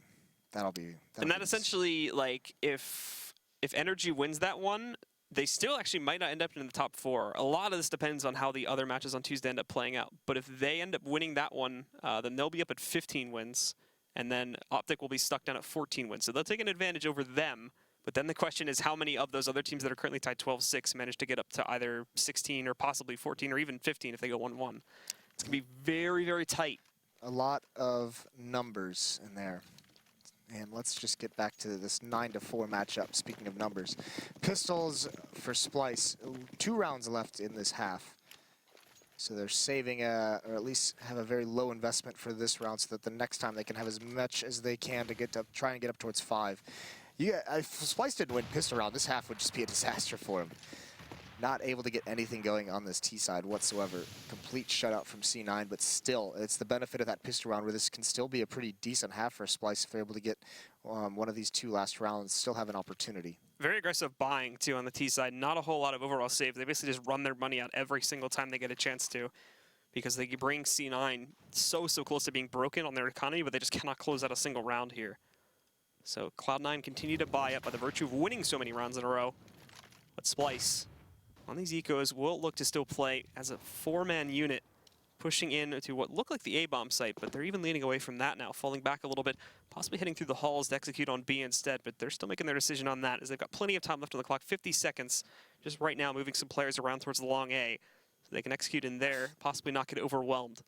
That'll be Essentially, like, if Energy wins that one, they still actually might not end up in the top 4. A lot of this depends on how the other matches on Tuesday end up playing out. But if they end up winning that one, then they'll be up at 15 wins. And then Optic will be stuck down at 14 wins. So they'll take an advantage over them. But then the question is how many of those other teams that are currently tied 12-6 manage to get up to either 16 or possibly 14 or even 15 if they go 1-1. It's going to be very, very tight. A lot of numbers in there. And let's just get back to this 9-4 matchup, speaking of numbers. Pistols for Splyce, 2 rounds left in this half. So they're saving, or at least have a very low investment for this round so that the next time they can have as much as they can to try and get up towards 5. If Splyce didn't win pistol round, this half would just be a disaster for him. Not able to get anything going on this T side whatsoever. Complete shutout from C9, but still, it's the benefit of that pistol round where this can still be a pretty decent half for Splyce if they're able to get one of these 2 last rounds, still have an opportunity. Very aggressive buying, too, on the T side. Not a whole lot of overall save. They basically just run their money out every single time they get a chance to, because they bring C9 so close to being broken on their economy, but they just cannot close out a single round here. So Cloud9 continue to buy up by the virtue of winning so many rounds in a row. But Splyce, on these ecos, will look to still play as a 4-man unit, pushing in to what looked like the A-bomb site, but they're even leaning away from that now, falling back a little bit, possibly heading through the halls to execute on B instead, but they're still making their decision on that as they've got plenty of time left on the clock, 50 seconds, just right now moving some players around towards the long A, so they can execute in there, possibly not get overwhelmed.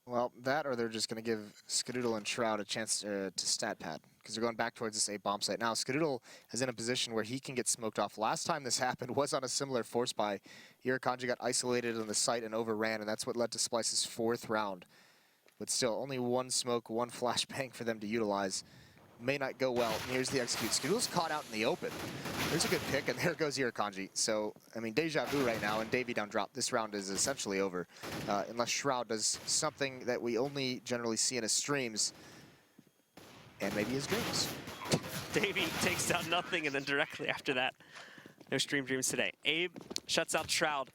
Well, that or they're just going to give Skadoodle and Shroud a chance to stat pad, because they're going back towards this A-bomb site. Now, Skadoodle is in a position where he can get smoked off. Last time this happened was on a similar force buy. Irakanji got isolated on the site and overran, and that's what led to Splyce's 4th round. But still, only 1 smoke, 1 flashbang for them to utilize. May not go well. And here's the execute. Skadoodle's caught out in the open. There's a good pick, and there goes Irakanji. So, I mean, deja vu right now, and Davey down drop. This round is essentially over, unless Shroud does something that we only generally see in his streams, and maybe his dreams. Davey takes down nothing, and then directly after that, no stream dreams today. Abe shuts out Shroud.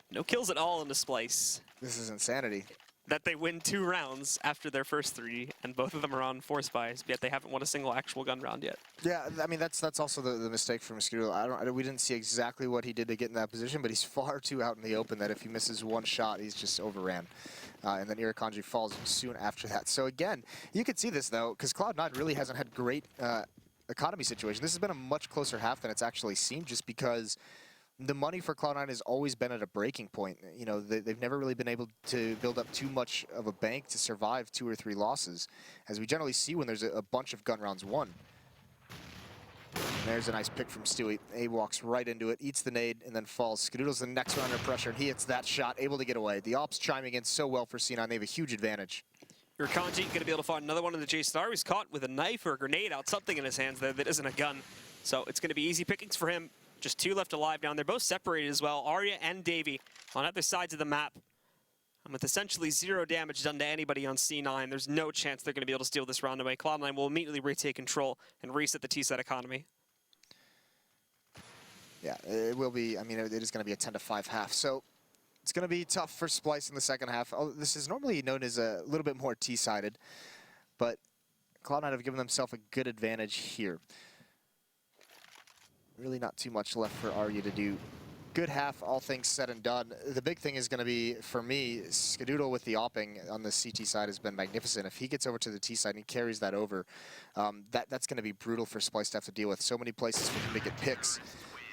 No kills at all in the Splyce. This is insanity. That they win 2 rounds after their first 3, and both of them are on force buys, yet they haven't won a single actual gun round yet. Yeah, I mean, that's also the mistake from Skadoodle. We didn't see exactly what he did to get in that position, but he's far too out in the open that if he misses 1 shot, he's just overran. And then Irakanji falls soon after that. So again, you could see this, though, because Cloud9 really hasn't had great economy situation. This has been a much closer half than it's actually seemed, just because the money for Cloud9 has always been at a breaking point. You know, they've never really been able to build up too much of a bank to survive 2 or 3 losses, as we generally see when there's a bunch of gun rounds won. And there's a nice pick from Stewie. Abe walks right into it, eats the nade, and then falls. Skadoodle's the next one under pressure, and he hits that shot, able to get away. The ops chiming in so well for C9. They have a huge advantage. Irakanji going to be able to find another one in the J-Star. He's caught with a knife or a grenade out, something in his hands there that isn't a gun. So it's going to be easy pickings for him. Just 2 left alive down there, both separated as well. Arya and Davey on other sides of the map. And with essentially 0 damage done to anybody on C9, there's no chance they're going to be able to steal this round away. Cloud9 will immediately retake control and reset the T-side economy. Yeah, it will be. I mean, it is going to be a 10-5 half. So it's going to be tough for Splyce in the second half. Oh, this is normally known as a little bit more T-sided, but Cloud9 have given themselves a good advantage here. Really not too much left for Arya to do. Good half, all things said and done. The big thing is going to be, for me, Skadoodle with the opping on the CT side has been magnificent. If he gets over to the T side and he carries that over, that's going to be brutal for Splyce to have to deal with. So many places for him to get picks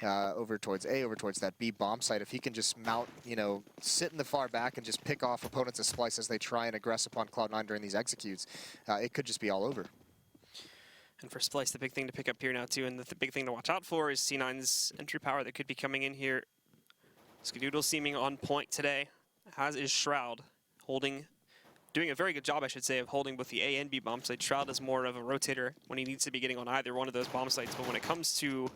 over towards A, over towards that B bomb site. If he can just mount, you know, sit in the far back and just pick off opponents of Splyce as they try and aggress upon Cloud9 during these executes, it could just be all over. And for Splyce, the big thing to pick up here now, too, and the big thing to watch out for is C9's entry power that could be coming in here Skadoodle seeming on point today, as is Shroud, doing a very good job, I should say, of holding both the A and B bomb sites. Shroud is more of a rotator when he needs to be getting on either one of those bomb sites, but when it comes to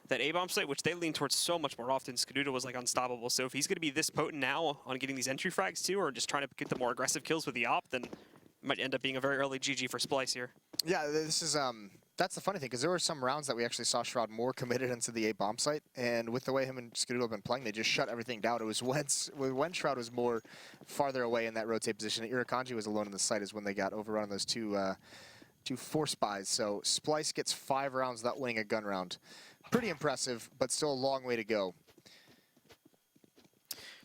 that A bomb site, which they lean towards so much more often, Skadoodle was like unstoppable. So if he's going to be this potent now on getting these entry frags too, or just trying to get the more aggressive kills with the op, then it might end up being a very early GG for Splyce here. Yeah, this is that's the funny thing, because there were some rounds that we actually saw Shroud more committed into the A bomb site, and with the way him and Skadoodle have been playing, they just shut everything down. It was when Shroud was more farther away in that rotate position. Irakanji was alone in the site is when they got overrun on those two force buys. So Splyce gets 5 rounds without winning a gun round. Pretty impressive, but still a long way to go.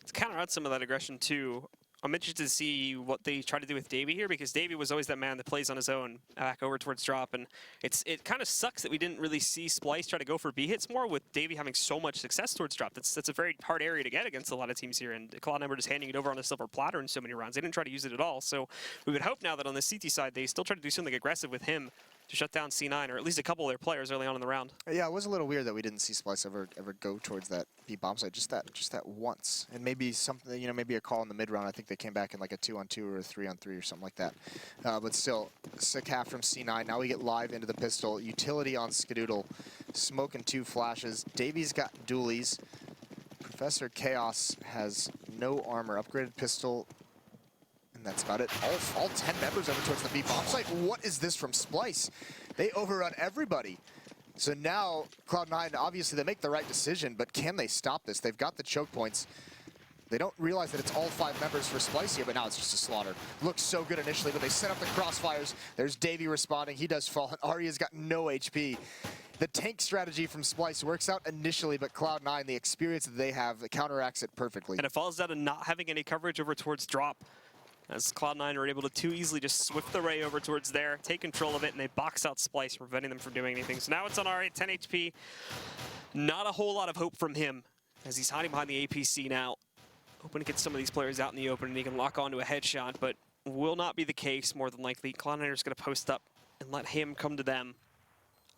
To counter out some of that aggression too, I'm interested to see what they try to do with Davey here, because Davey was always that man that plays on his own back over towards drop, and it kind of sucks that we didn't really see Splyce try to go for B hits more with Davey having so much success towards drop. That's a very hard area to get against a lot of teams here, and Cloud9 were just handing it over on a silver platter in so many rounds. They didn't try to use it at all, so we would hope now that on the CT side they still try to do something aggressive with him to shut down C9, or at least a couple of their players early on in the round. Yeah, it was a little weird that we didn't see Splyce ever go towards that B bomb site, just that once, and maybe something, maybe a call in the mid round. I think they came back in like a 2-on-2 or a 3-on-3 or something like that. But still, sick half from C9. Now we get live into the pistol. Utility on Skadoodle, smoking 2 flashes. Davies got dualies. Professor Chaos has no armor, upgraded pistol. And that's about it. All 10 members over towards the B bomb site. What is this from Splyce? They overrun everybody. So now Cloud9, obviously they make the right decision, but can they stop this? They've got the choke points. They don't realize that it's all 5 members for Splyce here, but now it's just a slaughter. Looks so good initially, but they set up the crossfires. There's Davey responding. He does fall, and Arya's got no HP. The tank strategy from Splyce works out initially, but Cloud9, the experience that they have, counteracts it perfectly. And it falls down to not having any coverage over towards drop, as Cloud9 are able to too easily just swift the ray over towards there, take control of it, and they box out Splyce, preventing them from doing anything. So now it's on Arya, 10 HP. Not a whole lot of hope from him, as he's hiding behind the APC now. Hoping to get some of these players out in the open and he can lock onto a headshot, but will not be the case more than likely. Cloud9 is going to post up and let him come to them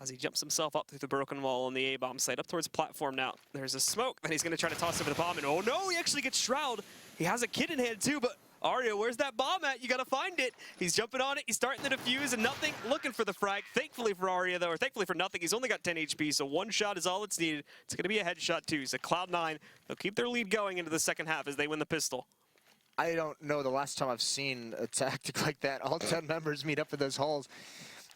as he jumps himself up through the broken wall on the A-bomb site, up towards platform now. There's a smoke that he's going to try to toss over the bomb, and oh no, he actually gets Shroud. He has a kid in hand too, but Arya, where's that bomb at? You gotta find it. He's jumping on it, he's starting the defuse, and nothing, looking for the frag. Thankfully for Arya though, or thankfully for nothing, he's only got 10 HP, so 1 shot is all it's needed. It's gonna be a headshot too, so Cloud9, they'll keep their lead going into the second half as they win the pistol. I don't know the last time I've seen a tactic like that. All 10 members meet up in those halls.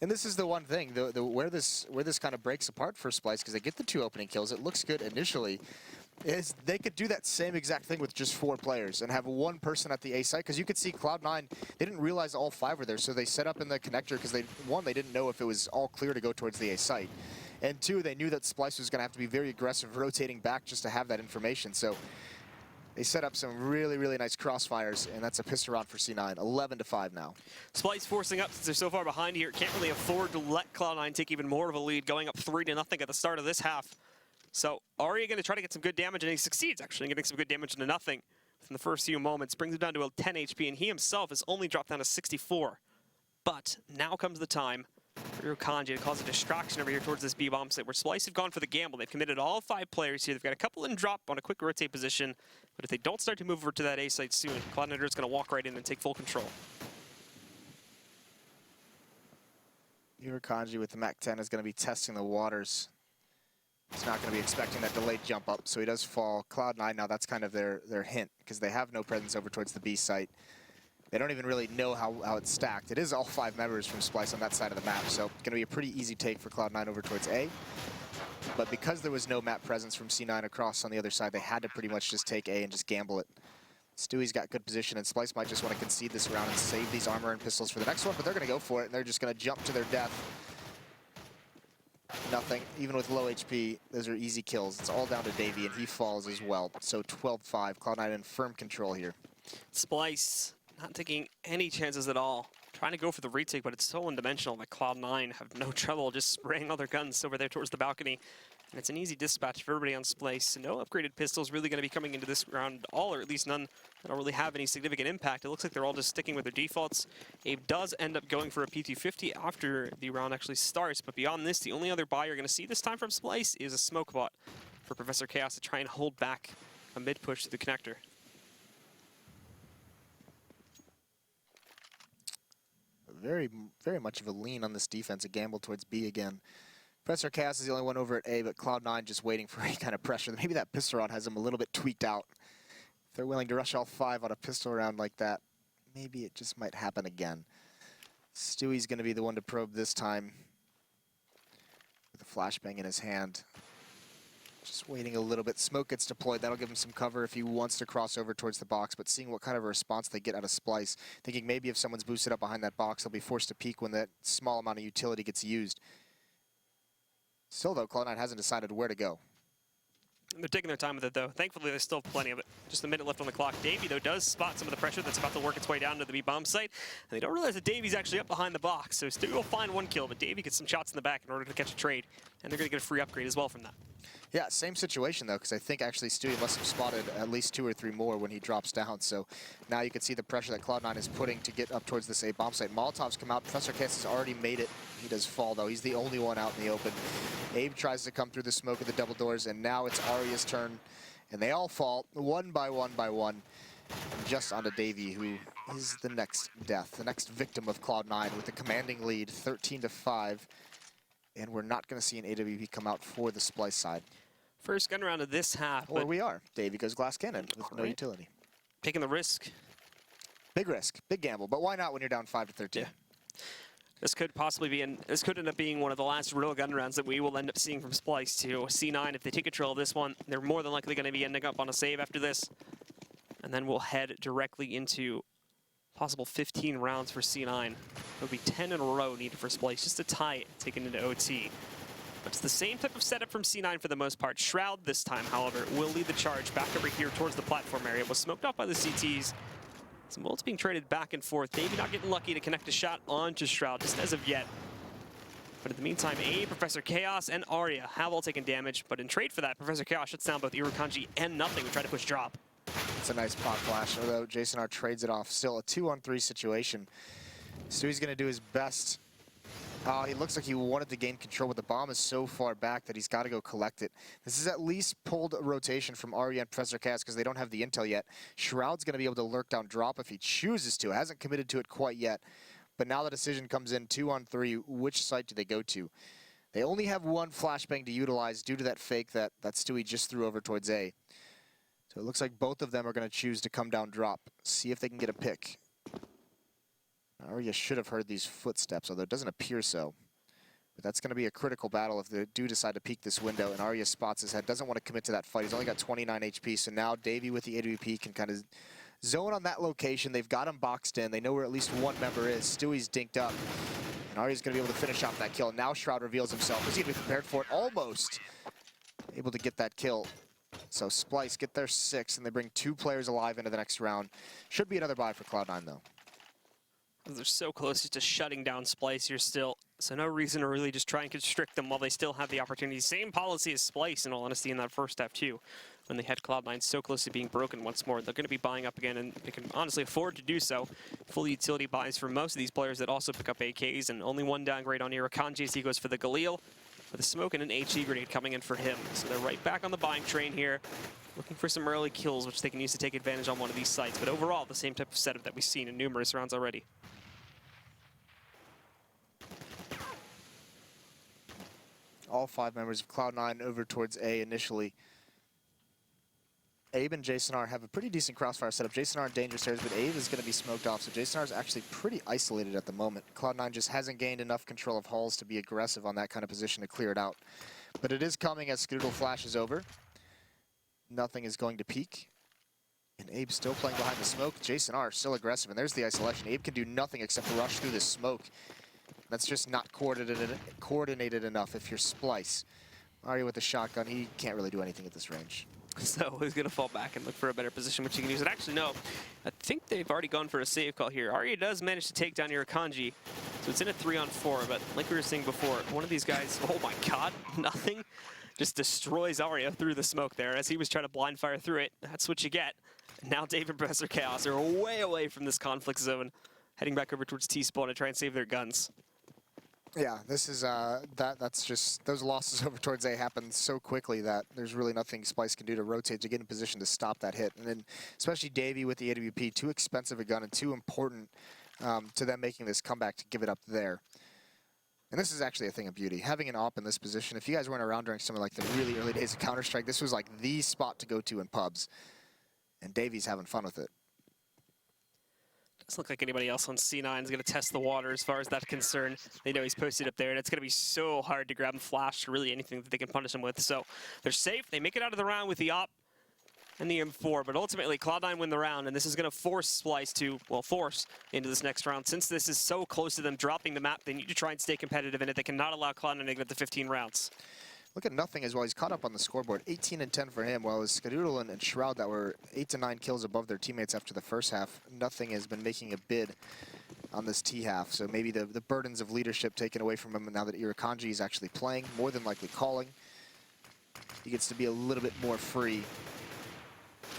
And this is the one thing, where this kind of breaks apart for Splyce, because they get the 2 opening kills. It looks good initially. Is they could do that same exact thing with just 4 players and have 1 person at the A site, because you could see Cloud9, they didn't realize all 5 were there, so they set up in the connector because they didn't know if it was all clear to go towards the A site, and 2, they knew that Splyce was going to have to be very aggressive rotating back just to have that information. So they set up some really, really nice crossfires, and that's a pistol round for C9. 11-5 now. Splyce forcing up since they're so far behind here. Can't really afford to let Cloud9 take even more of a lead, going up 3-0 at the start of this half. So Arya going to try to get some good damage, and he succeeds actually, getting some good damage into nothing within the first few moments. Brings him down to a 10 HP, and he himself has only dropped down to 64. But now comes the time for Kanji to cause a distraction over here towards this B-bomb site, where Splyce have gone for the gamble. They've committed all 5 players here. They've got a couple in drop on a quick rotate position, but if they don't start to move over to that A site soon, Cloud9 is going to walk right in and take full control. Kanji with the MAC-10 is going to be testing the waters. He's not going to be expecting that delayed jump up, so he does fall. Cloud9, now that's kind of their hint, because they have no presence over towards the B site. They don't even really know how it's stacked. It is all 5 members from Splyce on that side of the map, so it's going to be a pretty easy take for Cloud9 over towards A. But because there was no map presence from C9 across on the other side, they had to pretty much just take A and just gamble it. Stewie's got good position, and Splyce might just want to concede this round and save these armor and pistols for the next one, but they're going to go for it, and they're just going to jump to their death. Nothing, even with low HP, those are easy kills. It's all down to Davey, and he falls as well. So 12-5, Cloud9 in firm control here. Splyce not taking any chances at all. Trying to go for the retake, but it's so one-dimensional that Cloud9 have no trouble just spraying all their guns over there towards the balcony. And it's an easy dispatch for everybody on Splyce. No upgraded pistols really going to be coming into this round at all, or at least none that don't really have any significant impact. It looks like they're all just sticking with their defaults. Abe does end up going for a P250 after the round actually starts, but beyond this, the only other buy you're going to see this time from Splyce is a smoke bot for Professor Chaos to try and hold back a mid push to the connector. Very, very much of a lean on this defense, a gamble towards B again. Professor Chaos is the only one over at A, but Cloud9 just waiting for any kind of pressure. Maybe that pistol round has him a little bit tweaked out. If they're willing to rush all 5 on a pistol round like that, maybe it just might happen again. Stewie's going to be the one to probe this time with a flashbang in his hand. Just waiting a little bit. Smoke gets deployed. That'll give him some cover if he wants to cross over towards the box, but seeing what kind of a response they get out of Splyce, thinking maybe if someone's boosted up behind that box, they'll be forced to peek when that small amount of utility gets used. Still, though, Cloud9 hasn't decided where to go. They're taking their time with it, though. Thankfully, there's still plenty of it. Just a minute left on the clock. Davey, though, does spot some of the pressure that's about to work its way down to the B-bomb site. And they don't realize that Davey's actually up behind the box. So Stewie will find 1 kill, but Davey gets some shots in the back in order to catch a trade. And they're going to get a free upgrade as well from that. Yeah, same situation, though, because I think actually Stewie must have spotted at least 2 or 3 more when he drops down. So now you can see the pressure that Cloud9 is putting to get up towards this A-bomb site. Molotovs come out. Professor Chaos has already made it. He does fall, though. He's the only one out in the open. Abe tries to come through the smoke of the double doors, and now it's Arya's turn. And they all fall, one by one, just onto Davey, who is the next death, the next victim of Cloud9 with a commanding lead, 13-5. And we're not going to see an AWP come out for the Splyce side. First gun round of this half. Or we are. Davey goes glass cannon with no utility. Taking the risk. Big risk, big gamble, but why not when you're down 5-13? Yeah. This could possibly be, this could end up being one of the last real gun rounds that we will end up seeing from Splyce to C9. If they take control of this one, they're more than likely going to be ending up on a save after this. And then we'll head directly into possible 15 rounds for C9. It'll be 10 in a row needed for Splyce just to tie it, taken into OT. But it's the same type of setup from C9 for the most part. Shroud this time, however, will lead the charge back over here towards the platform area. Was smoked off by the CTs. Some bullets being traded back and forth. Davey not getting lucky to connect a shot onto Shroud, just as of yet. But in the meantime, Professor Chaos, and Arya have all taken damage. But in trade for that, Professor Chaos shuts down both Irukandji and Nothing. We try to push drop. It's a nice pop flash, although Jason R trades it off. Still a 2-on-3 situation. Stewie's going to do his best. He looks like he wanted to gain control, but the bomb is so far back that he's got to go collect it. This is at least pulled a rotation from Arya and Professor Chaos because they don't have the intel yet. Shroud's going to be able to lurk down drop if he chooses to. Hasn't committed to it quite yet, but now the decision comes in 2-on-3. Which site do they go to? They only have 1 flashbang to utilize due to that fake that Stewie just threw over towards A. So it looks like both of them are going to choose to come down drop. See if they can get a pick. Arya should have heard these footsteps, although it doesn't appear so. But that's going to be a critical battle if they do decide to peek this window, and Arya spots his head, doesn't want to commit to that fight. He's only got 29 HP, so now Davey with the AWP can kind of zone on that location. They've got him boxed in. They know where at least 1 member is. Stewie's dinked up, and Arya's going to be able to finish off that kill. Now Shroud reveals himself. He's going to be prepared for it, almost able to get that kill. So Splyce get their 6, and they bring 2 players alive into the next round. Should be another buy for Cloud9, though. They're so close to shutting down Splyce here still. So no reason to really just try and constrict them while they still have the opportunity. Same policy as Splyce, in all honesty, in that first half too. When they had Cloud9 so close to being broken once more. They're going to be buying up again, and they can honestly afford to do so. Full utility buys for most of these players that also pick up AKs, and only 1 downgrade on Irukandji as he goes for the Galil. With a smoke and an HE grenade coming in for him. So they're right back on the buying train here. Looking for some early kills, which they can use to take advantage on one of these sites. But overall, the same type of setup that we've seen in numerous rounds already. All 5 members of Cloud9 over towards A initially. Abe and Jason R have a pretty decent crossfire setup. Jason R in dangerous areas, but Abe is going to be smoked off. So Jason R is actually pretty isolated at the moment. Cloud9 just hasn't gained enough control of halls to be aggressive on that kind of position to clear it out. But it is coming as Scoodle flashes over. Nothing is going to peek. And Abe still playing behind the smoke. Jason R still aggressive, and there's the isolation. Abe can do nothing except rush through this smoke. That's just not coordinated enough if you're Splyce. Arya with the shotgun, he can't really do anything at this range. So he's going to fall back and look for a better position, which he can use. And actually, no, I think they've already gone for a save call here. Arya does manage to take down Irukandji, so it's in a 3-on-4. But like we were saying before, one of these guys, oh my god, Nothing, just destroys Arya through the smoke there as he was trying to blind fire through it. That's what you get. And now Dave and Professor Chaos are way away from this conflict zone, heading back over towards T-spawn to try and save their guns. Yeah, this is that's just those losses over towards A happen so quickly that there's really nothing Splyce can do to rotate to get in position to stop that hit. And then especially Davey with the AWP, too expensive a gun and too important to them making this comeback to give it up there. And this is actually a thing of beauty. Having an AWP in this position, if you guys weren't around during some of like the really early days of Counter-Strike, this was like the spot to go to in pubs. And Davey's having fun with it. Doesn't look like anybody else on C9 is going to test the water as far as that's concerned. They know he's posted up there, and it's going to be so hard to grab him flash, or really anything that they can punish him with. So they're safe. They make it out of the round with the AWP and the M4, but ultimately Cloud9 win the round, and this is going to force Splyce to, well, force into this next round. Since this is so close to them dropping the map, they need to try and stay competitive in it. They cannot allow Cloud9 to get to 15 rounds. Look at Nothing as well. He's caught up on the scoreboard. 18 and 10 for him, while it's Skadoodle and Shroud that were 8 to 9 kills above their teammates after the first half. Nothing has been making a bid on this T half, so maybe the burdens of leadership taken away from him now that Irakanji is actually playing, more than likely calling. He gets to be a little bit more free.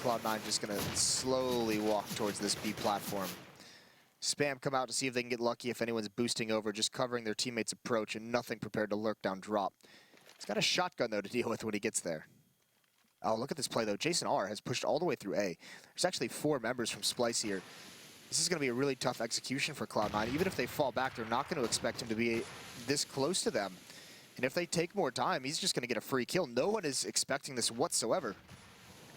Cloud9 just going to slowly walk towards this B platform. Spam come out to see if they can get lucky if anyone's boosting over, just covering their teammates' approach, and Nothing prepared to lurk down drop. He's got a shotgun, though, to deal with when he gets there. Oh, look at this play, though. Jason R has pushed all the way through A. There's actually 4 members from Splyce here. This is going to be a really tough execution for Cloud9. Even if they fall back, they're not going to expect him to be this close to them. And if they take more time, he's just going to get a free kill. No one is expecting this whatsoever.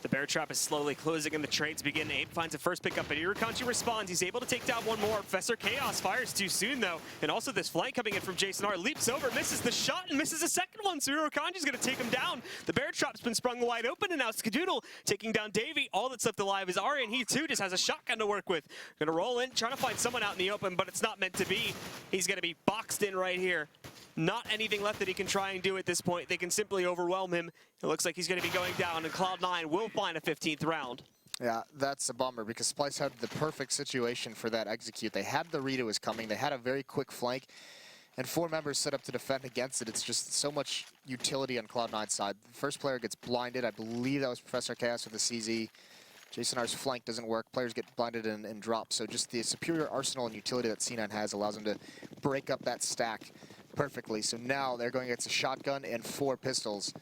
The bear trap is slowly closing and the trades begin. Abe finds a first pickup, but Irakanji responds. He's able to take down one more. Professor Chaos fires too soon, though. And also this flank coming in from Jason R. Leaps over, misses the shot, and misses a second one. So Irakanji's going to take him down. The bear trap's been sprung wide open, and now Skadoodle taking down Davey. All that's left alive is Ari, and he too just has a shotgun to work with. Going to roll in, trying to find someone out in the open, but it's not meant to be. He's going to be boxed in right here. Not anything left that he can try and do at this point. They can simply overwhelm him. It looks like he's going to be going down, and Cloud9 will find a 15th round. Yeah, that's a bummer because Splyce had the perfect situation for that execute. They had the read it was coming. They had a very quick flank, and 4 members set up to defend against it. It's just so much utility on Cloud9's side. The first player gets blinded. I believe that was Professor Chaos with the CZ. Jason R's flank doesn't work. Players get blinded and drop. So just the superior arsenal and utility that C9 has allows them to break up that stack perfectly. So now they're going against a shotgun and 4 pistols.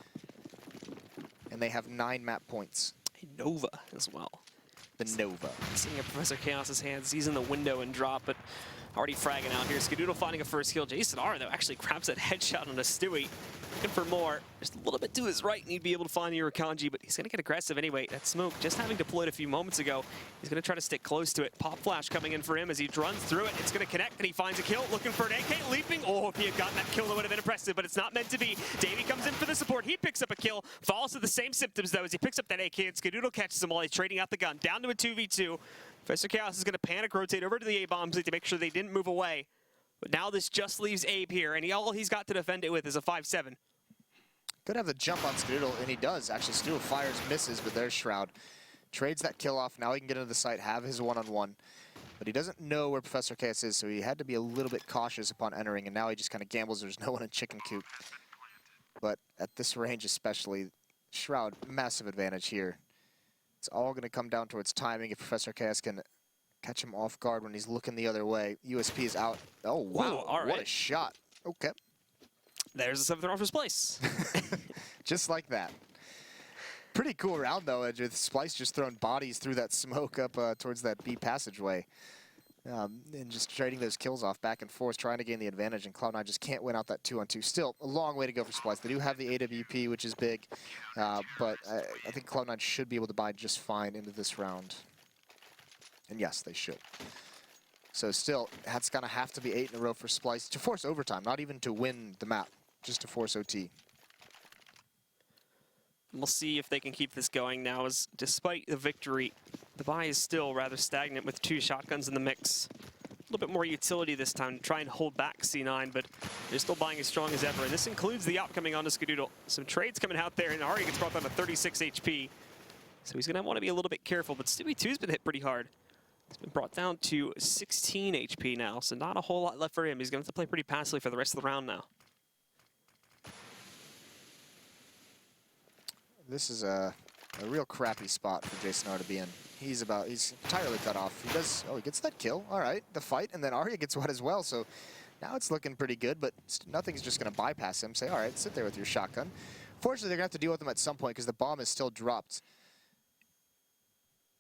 And they have 9 map points. A Nova as well. The Nova. Seeing Professor Chaos's hands, he's in the window and drop, but already fragging out here. Skadoodle finding a first kill. Jason R, though, actually grabs that headshot on a Stewie. Looking for more. Just a little bit to his right, and he'd be able to find Irakanji, but he's going to get aggressive anyway. That smoke, just having deployed a few moments ago, he's going to try to stick close to it. Pop flash coming in for him as he runs through it. It's going to connect, and he finds a kill. Looking for an AK, leaping. Oh, if he had gotten that kill, it would have been impressive, but it's not meant to be. Davey comes in for the support. He picks up a kill. Falls to the same symptoms, though, as he picks up that AK, and Skadoodle catches him while he's trading out the gun. Down to a 2v2. Professor Chaos is going to panic rotate over to the A-bombs to make sure they didn't move away. But now this just leaves Abe here, and all he's got to defend it with is a 5-7. Could have the jump on Skadoodle, and he does. Actually, Skadoodle fires, misses, but there's Shroud. Trades that kill off. Now he can get into the site, have his one-on-one. But he doesn't know where Professor Chaos is, so he had to be a little bit cautious upon entering, and now he just kind of gambles. There's no one in chicken coop. But at this range especially, Shroud, massive advantage here. It's all going to come down towards timing if Professor Chaos can catch him off guard when he's looking the other way. USP is out. Oh, wow. Ooh, all right. What a shot. Okay. There's a 7th round for Splyce. Just like that. Pretty cool round, though, with Splyce just throwing bodies through that smoke up towards that B passageway. And just trading those kills off back and forth, trying to gain the advantage, and Cloud9 just can't win out that 2-on-2. Still, a long way to go for Splyce. They do have the AWP, which is big, but I think Cloud9 should be able to buy just fine into this round. And yes, they should. So still, that's going to have to be 8 in a row for Splyce to force overtime, not even to win the map, just to force OT. We'll see if they can keep this going now, as despite the victory, the buy is still rather stagnant with 2 shotguns in the mix. A little bit more utility this time to try and hold back C9, but they're still buying as strong as ever. And this includes the op coming onto Skadoodle. Some trades coming out there, and Ari gets brought down to 36 HP. So he's going to want to be a little bit careful, but Stewie 2's been hit pretty hard. He's been brought down to 16 HP now, so not a whole lot left for him. He's going to have to play pretty passively for the rest of the round now. This is a real crappy spot for Jason R to be in. He's entirely cut off. He gets that kill. All right, the fight, and then Arya gets one as well. So Now it's looking pretty good, but nothing's just going to bypass him. Say, all right, sit there with your shotgun. Fortunately, they're going to have to deal with him at some point because the bomb is still dropped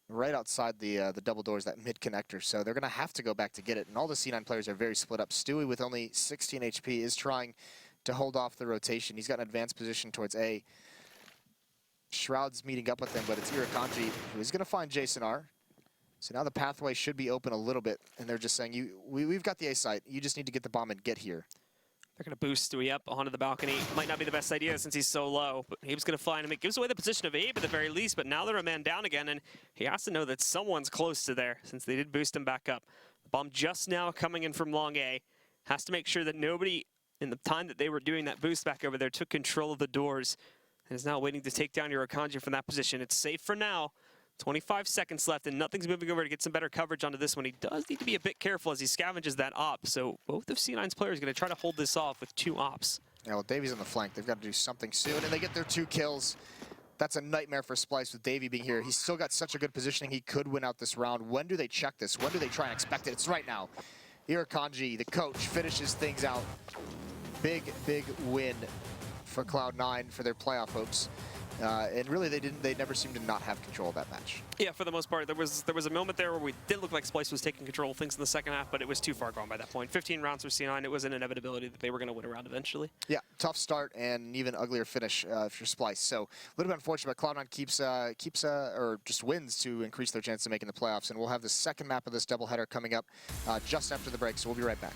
right outside the double doors, that mid connector. So they're going to have to go back to get it. And all the C9 players are very split up. Stewie, with only 16 HP, is trying to hold off the rotation. He's got an advanced position towards A. Shroud's meeting up with him, but it's Irakanji who is going to find Jason R. So now the pathway should be open a little bit, and they're just saying, we've got the A site. You just need to get the bomb and get here. They're going to boost Stewie up onto the balcony. Might not be the best idea since he's so low, but Abe's going to fly him. It gives away the position of Abe at the very least, but now they're a man down again, and he has to know that someone's close to there since they did boost him back up. The bomb just now coming in from long A. Has to make sure that nobody, in the time that they were doing that boost back over there, took control of the doors and is now waiting to take down Irakanji from that position. It's safe for now. 25 seconds left, and nothing's moving over to get some better coverage onto this one. He does need to be a bit careful as he scavenges that op, so both of C9's players are going to try to hold this off with 2 ops. Yeah, well, Davy's on the flank. They've got to do something soon, and they get their 2 kills. That's a nightmare for Splyce with Davy being here. He's still got such a good positioning. He could win out this round. When do they check this? When do they try and expect it? It's right now. Irakanji, the coach, finishes things out. Big, big win for Cloud9 for their playoff hopes. And really, they never seemed to not have control of that match. Yeah, for the most part, there was a moment there where we did look like Splyce was taking control of things in the second half, but it was too far gone by that point. 15 rounds for C9, it was an inevitability that they were going to win a round eventually. Yeah, tough start and an even uglier finish for Splyce. So a little bit unfortunate, but Cloud9 keeps or just wins to increase their chance of making the playoffs. And we'll have the second map of this doubleheader coming up just after the break, so we'll be right back.